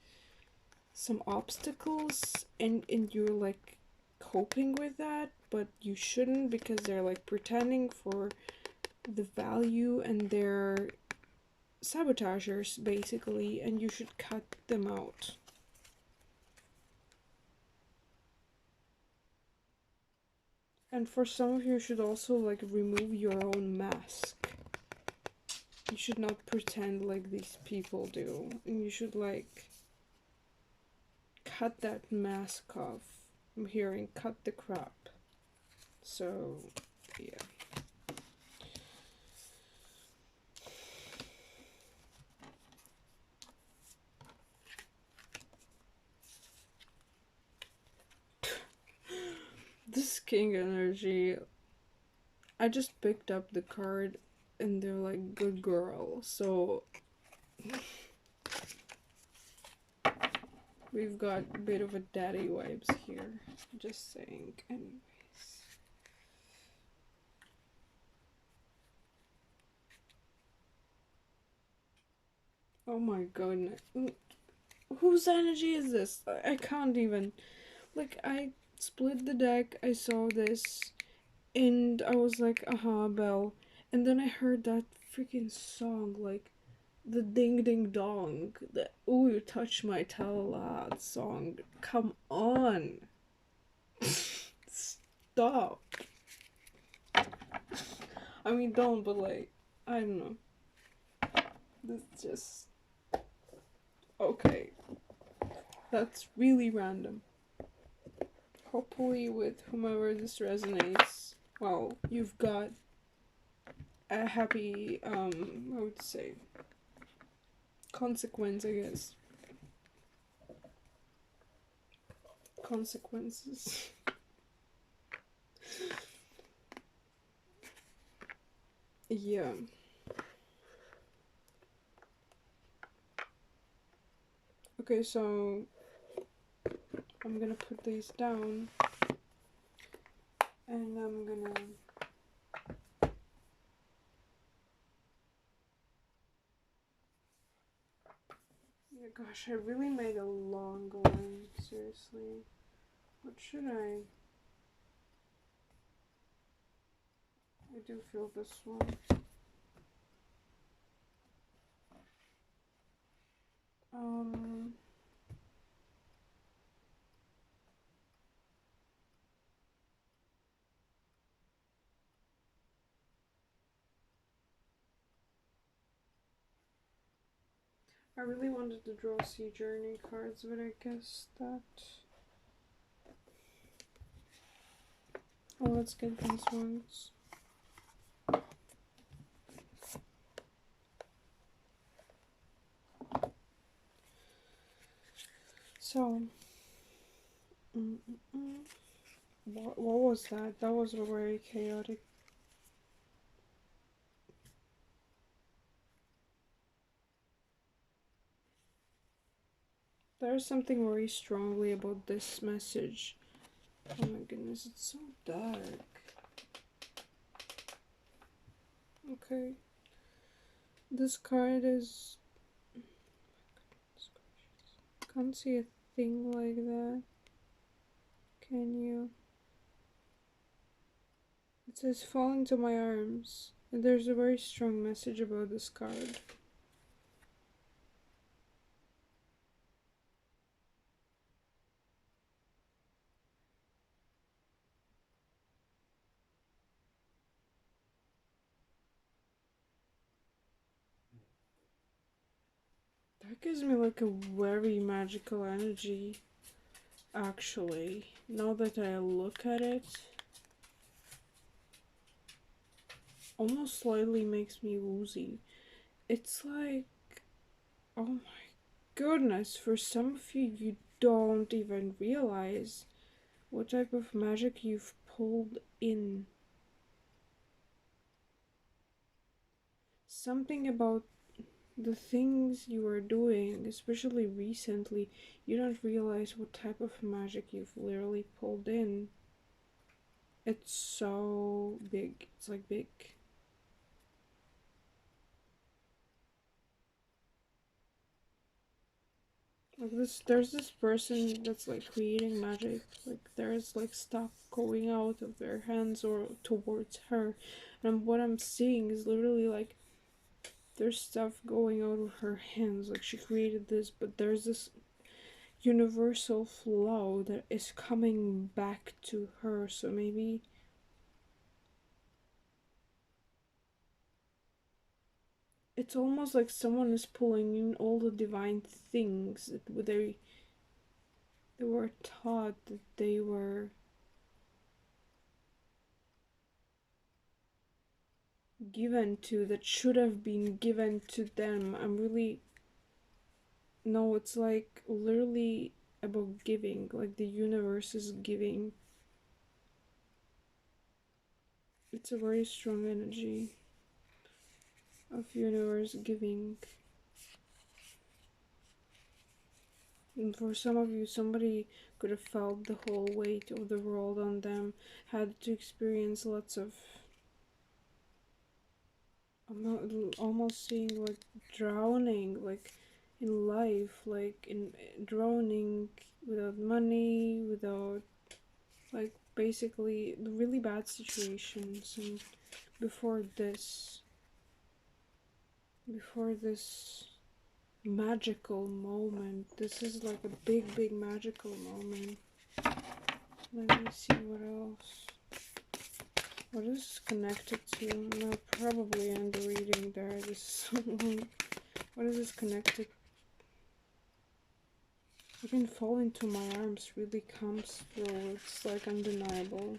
some obstacles, and you're like coping with that, but you shouldn't, because they're like pretending for the value and they're sabotagers basically, and you should cut them out. And for some of you, should also like remove your own mask. You should not pretend like these people do, and you should like cut that mask off. I'm hearing cut the crap. So yeah. This king energy, I just picked up the card and they're like good girl, so we've got a bit of a daddy vibes here. Just saying. Anyways. Oh my goodness. Whose energy is this? I can't even. Like, I split the deck, I saw this, and I was like, Belle. And then I heard that freaking song, like, the ding ding dong, the "Ooh, you touch my talad" song. Come on. Stop. I mean, don't, but like, I don't know. This just. Okay. That's really random. Hopefully, with whomever this resonates, well, you've got a happy, I would say, consequence, I guess. Consequences. Yeah. Okay, so I'm gonna put these down and I'm gonna gosh, I really made a long one, seriously. What should I do feel this one. I really wanted to draw Sea Journey cards, but I guess that. Oh, let's get these ones. So, what was that? That was very chaotic. There's something very strongly about this message. Oh my goodness, it's so dark. Okay. This card is. Can't see a thing like that. Can you? It says fall into my arms. And there's a very strong message about this card. That gives me like a very magical energy, actually. Now that I look at it, almost slightly makes me woozy. It's like, oh my goodness, for some of you, you don't even realize what type of magic you've pulled in. Something about the things you are doing, especially recently, you don't realize what type of magic you've literally pulled in. It's so big. It's like big. Like this, there's this person that's like creating magic. Like there's like stuff going out of their hands or towards her, and what I'm seeing is literally like there's stuff going out of her hands. Like she created this, but there's this universal flow that is coming back to her. So maybe it's almost like someone is pulling in all the divine things that they were taught that they were given to, that should have been given to them. I'm really, no, it's like literally about giving, like the universe is giving. It's a very strong energy of universe giving. And for some of you, somebody could have felt the whole weight of the world on them, had to experience lots of, I'm almost seeing like drowning, like in life, like in drowning without money, without, like basically really bad situations. And before this, before this magical moment, this is like a big magical moment. Let me see what else. What is this connected to? No, probably end the reading there. This is so long. What is this connected? Even fall into my arms really comes through. It's like undeniable.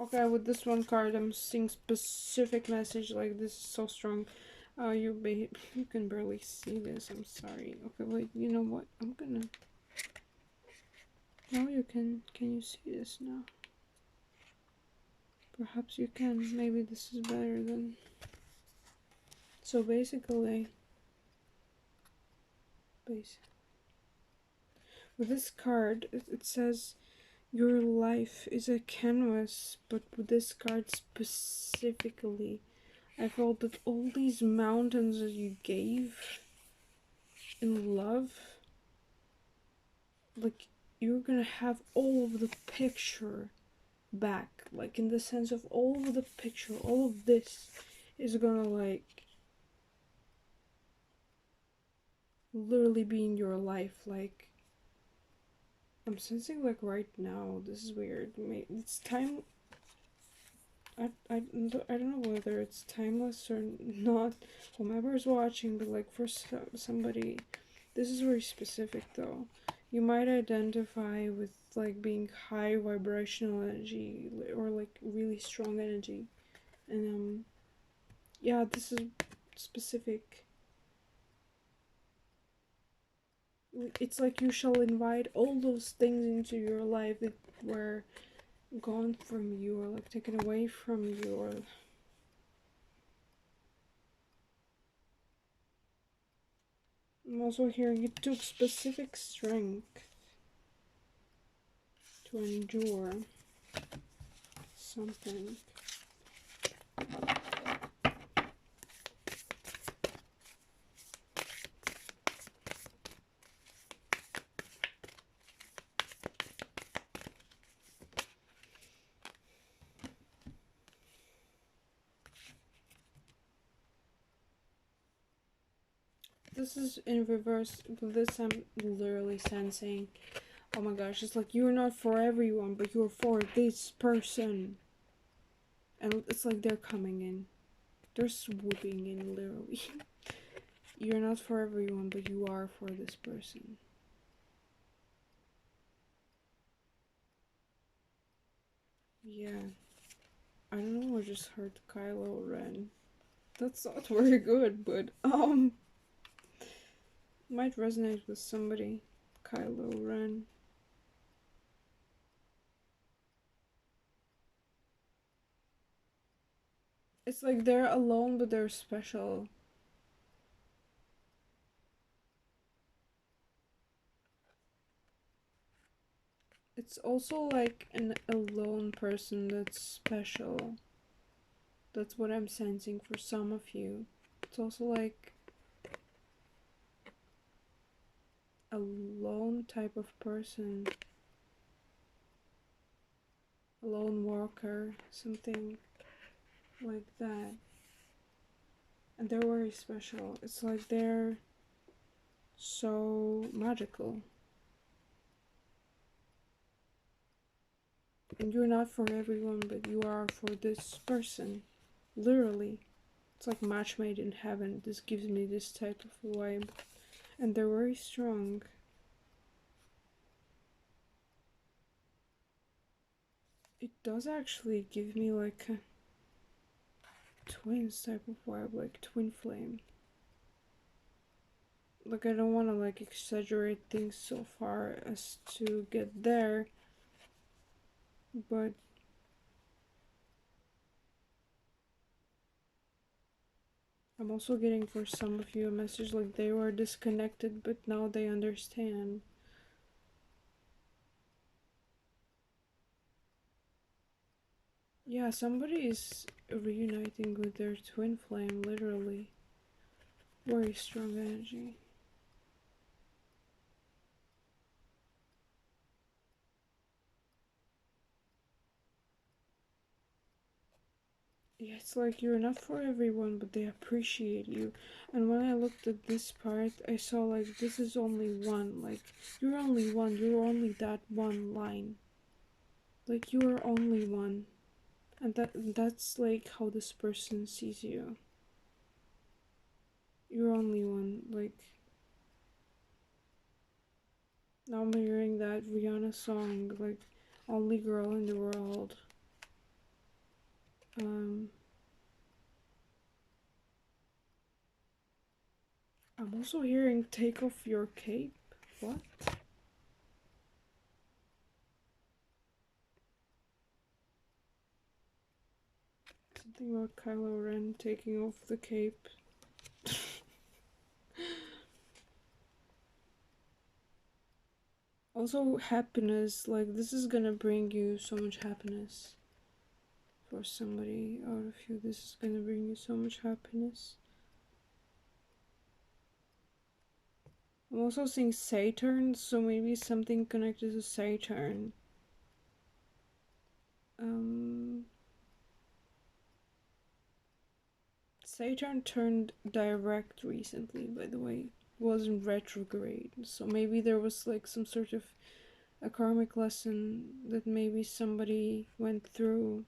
Okay, with this one card, I'm seeing specific message. Like this is so strong. You can barely see this. I'm sorry. Okay, wait. You know what? I'm gonna. Now you can. Can you see this now? Perhaps you can. Maybe this is better than. So basically, with this card, it says your life is a canvas, but with this card specifically, I felt that all these mountains that you gave in love, like you're gonna have all of the picture back, like in the sense of all of the picture, all of this is gonna like literally be in your life. Like I'm sensing like right now, this is weird. It's time. I don't know whether it's timeless or not. Whomever's watching, but like for somebody, this is very specific though. You might identify with like being high vibrational energy or like really strong energy, and yeah, this is specific. It's like you shall invite all those things into your life that were gone from you or like taken away from you, or I'm also hearing it took specific strength to endure something. this is in reverse. This I'm literally sensing. Oh my gosh, it's like you're not for everyone, but you're for this person. And it's like they're coming in. They're swooping in, literally. You're not for everyone, but you are for this person. Yeah. I don't know, I just heard Kylo Ren. That's not very good, but, might resonate with somebody. Kylo Ren. It's like they're alone, but they're special. It's also like an alone person that's special. That's what I'm sensing for some of you. It's also like a lone type of person. A lone walker, something like that. And they're very special. It's like they're so magical. And you're not for everyone, but you are for this person. Literally. It's like match made in heaven. This gives me this type of vibe. And they're very strong. It does actually give me like a twins type of vibe, like twin flame. Like I don't want to like exaggerate things so far as to get there, but I'm also getting for some of you a message like they were disconnected, but now they understand. Yeah, somebody is reuniting with their twin flame, literally. Very strong energy. Yeah, it's like you're not for everyone, but they appreciate you. And when I looked at this part, I saw like this is only one. Like, you're only one, you're only that one line. Like, you are only one. And that's like how this person sees you. You're only one. Like, now I'm hearing that Rihanna song, like, Only Girl in the World. I'm also hearing Take Off Your Cape. What? Something about Kylo Ren taking off the cape. Also, happiness. Like, this is gonna bring you so much happiness. For somebody out of you, this is gonna bring you so much happiness. I'm also seeing Saturn, so maybe something connected to Saturn. Saturn turned direct recently, by the way. It wasn't retrograde, so maybe there was like some sort of a karmic lesson that maybe somebody went through.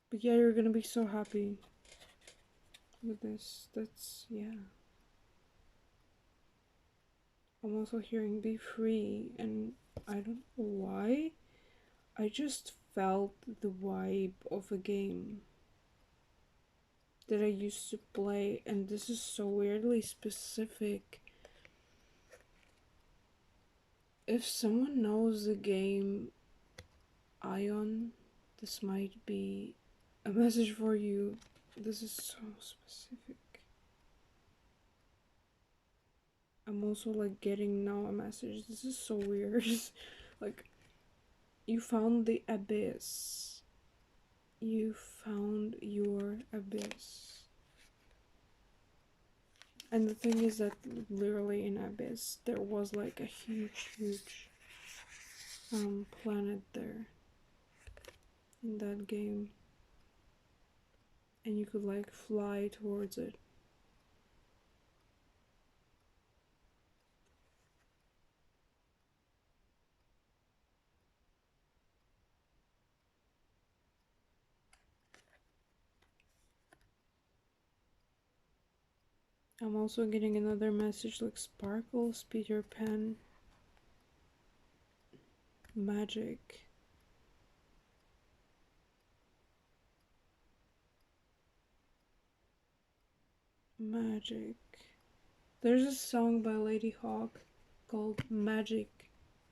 But yeah, you're gonna be so happy with this. That's, yeah. I'm also hearing be free, and I don't know why. I just felt the vibe of a game that I used to play, and this is so weirdly specific. If someone knows the game Ion, this might be a message for you. This is so specific. I'm also like getting now a message. This is so weird. Like, you found the abyss. You found your abyss. And the thing is that literally in Abyss there was like a huge planet there in that game. and you could like fly towards it. I'm also getting another message like sparkles, Peter Pan, magic. Magic. There's a song by Lady Hawk called Magic,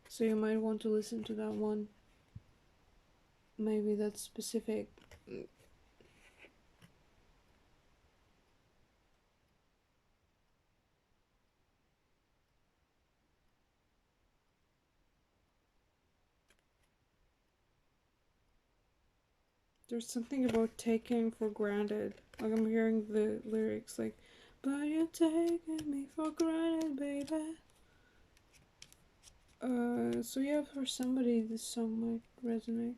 so you might want to listen to that one. Maybe that's specific. There's something about taking for granted. Like I'm hearing the lyrics like, but you're taking me for granted, baby. So yeah, for somebody this song might resonate.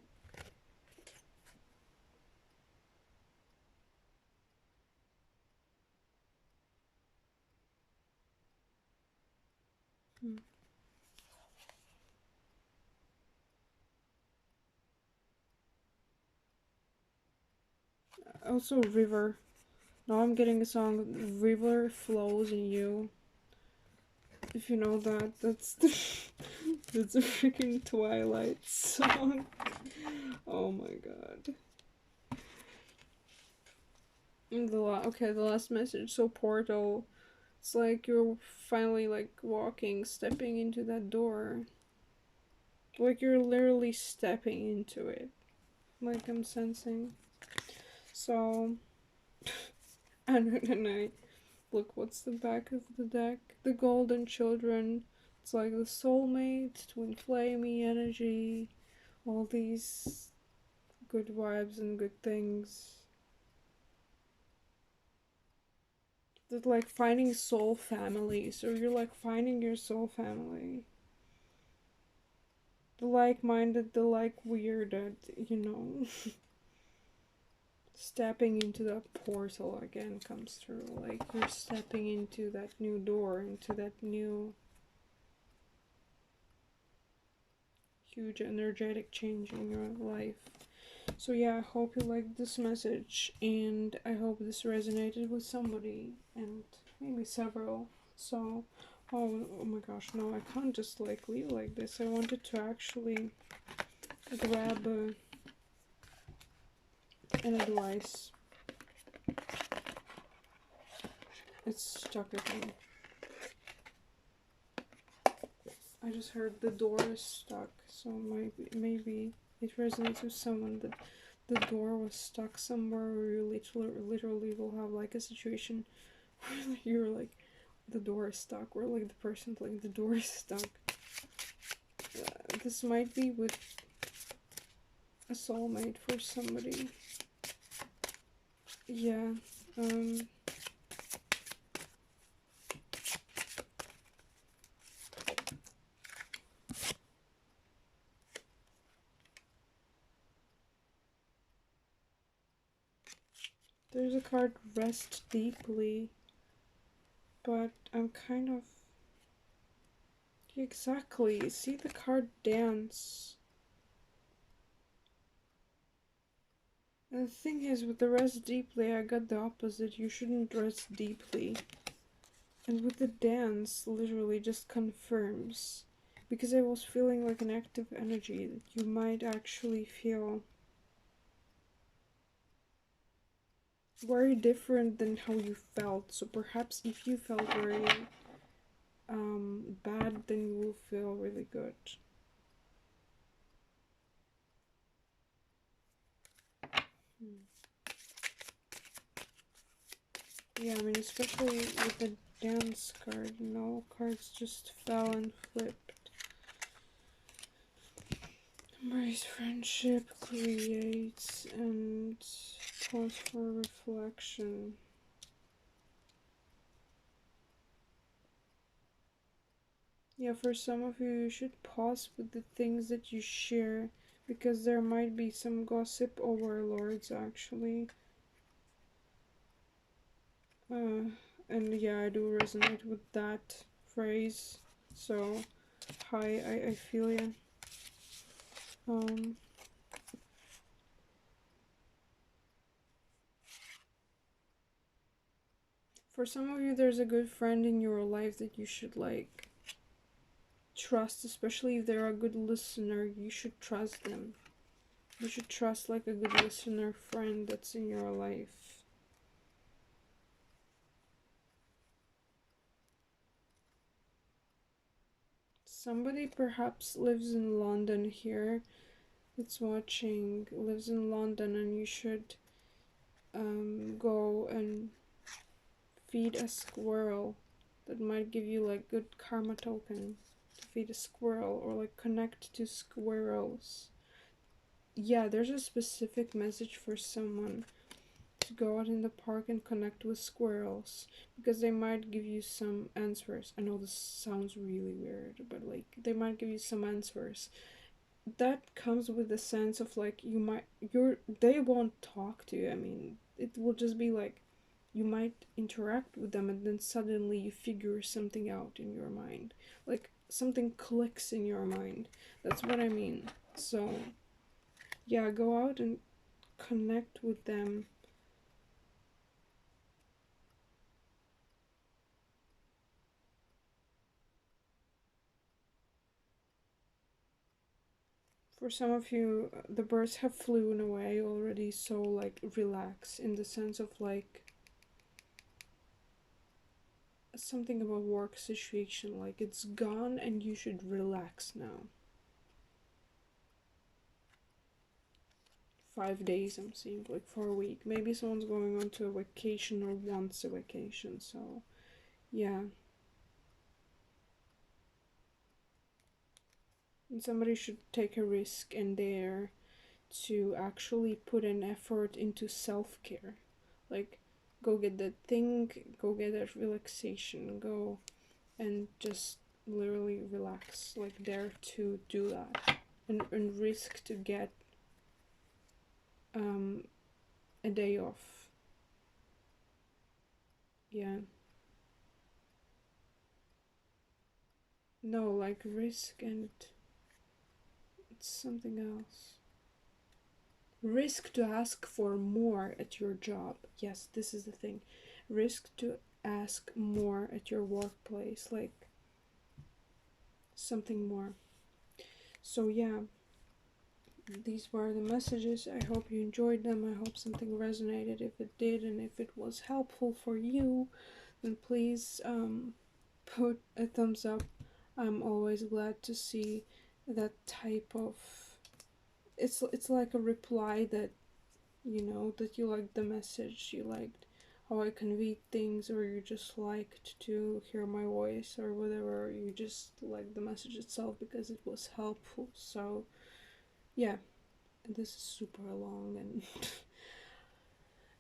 Also, River. Now I'm getting a song, River Flows in You. If you know that, that's the that's a freaking Twilight song. Oh my god. And the last message. So Portal, it's like you're finally like walking, stepping into that door. Like you're literally stepping into it. Like I'm sensing. So, and I look, what's the back of the deck? The Golden Children. It's like the soulmate, twin flamey energy, all these good vibes and good things. That like finding soul family. So you're like finding your soul family. The like-minded, the like-weirded, you know. Stepping into that portal again comes through. Like you're stepping into that new door, into that new huge energetic change in your life. So yeah, I hope you liked this message, and I hope this resonated with somebody, and maybe several. So, oh my gosh, no, I can't just like leave like this. I wanted to actually grab an advice. It's stuck again. I just heard the door is stuck, so maybe it resonates with someone that the door was stuck somewhere, or you literally will have like a situation where you're like the door is stuck, or like the person like the door is stuck. This might be with a soulmate for somebody. Yeah. There's a card, Rest Deeply, but I'm kind of... Exactly. See the card Dance. And the thing is, with the Rest Deeply, I got the opposite. You shouldn't rest deeply. And with the Dance, literally just confirms. Because I was feeling like an active energy that you might actually feel very different than how you felt. So perhaps if you felt very bad, then you will feel really good. Yeah, I mean, especially with the Dance card, you know, cards just fell and flipped. Embrace friendship, creates, and pause for reflection. Yeah, for some of you, you should pause with the things that you share, because there might be some gossip overlords actually. And yeah, I do resonate with that phrase. So, hi, I feel you. Um, for some of you, there's a good friend in your life that you should like trust, especially if they're a good listener. You should trust them. You should trust like a good listener friend that's in your life. Somebody perhaps lives in London here that's watching, lives in London, and you should go and feed a squirrel. That might give you like good karma token to feed a squirrel or like connect to squirrels. Yeah, there's a specific message for someone to go out in the park and connect with squirrels because they might give you some answers. I know this sounds really weird, but like they might give you some answers. That comes with the sense of like they won't talk to you. I mean, it will just be like you might interact with them and then suddenly you figure something out in your mind. Like something clicks in your mind. That's what I mean. So, yeah, go out and connect with them. For some of you, the birds have flown away already, so like relax in the sense of like something about work situation, like it's gone and you should relax now. 5 days I'm seeing, like for a week. Maybe someone's going on to a vacation or wants a vacation, so yeah. And somebody should take a risk in there to actually put an effort into self care. Like, go get that thing, go get that relaxation, go and just literally relax. Like, dare to do that. And risk to get um, a day off. Yeah. No, like, risk and it's something else. Risk to ask for more at your job. Yes, this is the thing. Risk to ask more at your workplace, like something more. So, yeah, these were the messages. I hope you enjoyed them. I hope something resonated. If it did, and if it was helpful for you, then please put a thumbs up. I'm always glad to see that type of. It's like a reply that that you liked the message, you liked how I conveyed things, or you just liked to hear my voice, or whatever. You just liked the message itself because it was helpful. So, yeah, this is super long, and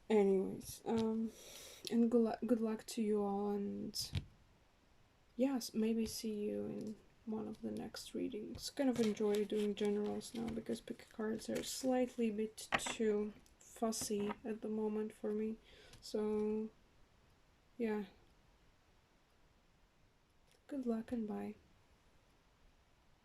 anyways, and good luck to you all, and yes, maybe see you in one of the next readings. Kind of enjoy doing generals now because pick cards are slightly bit too fussy at the moment for me. So, yeah. Good luck and bye.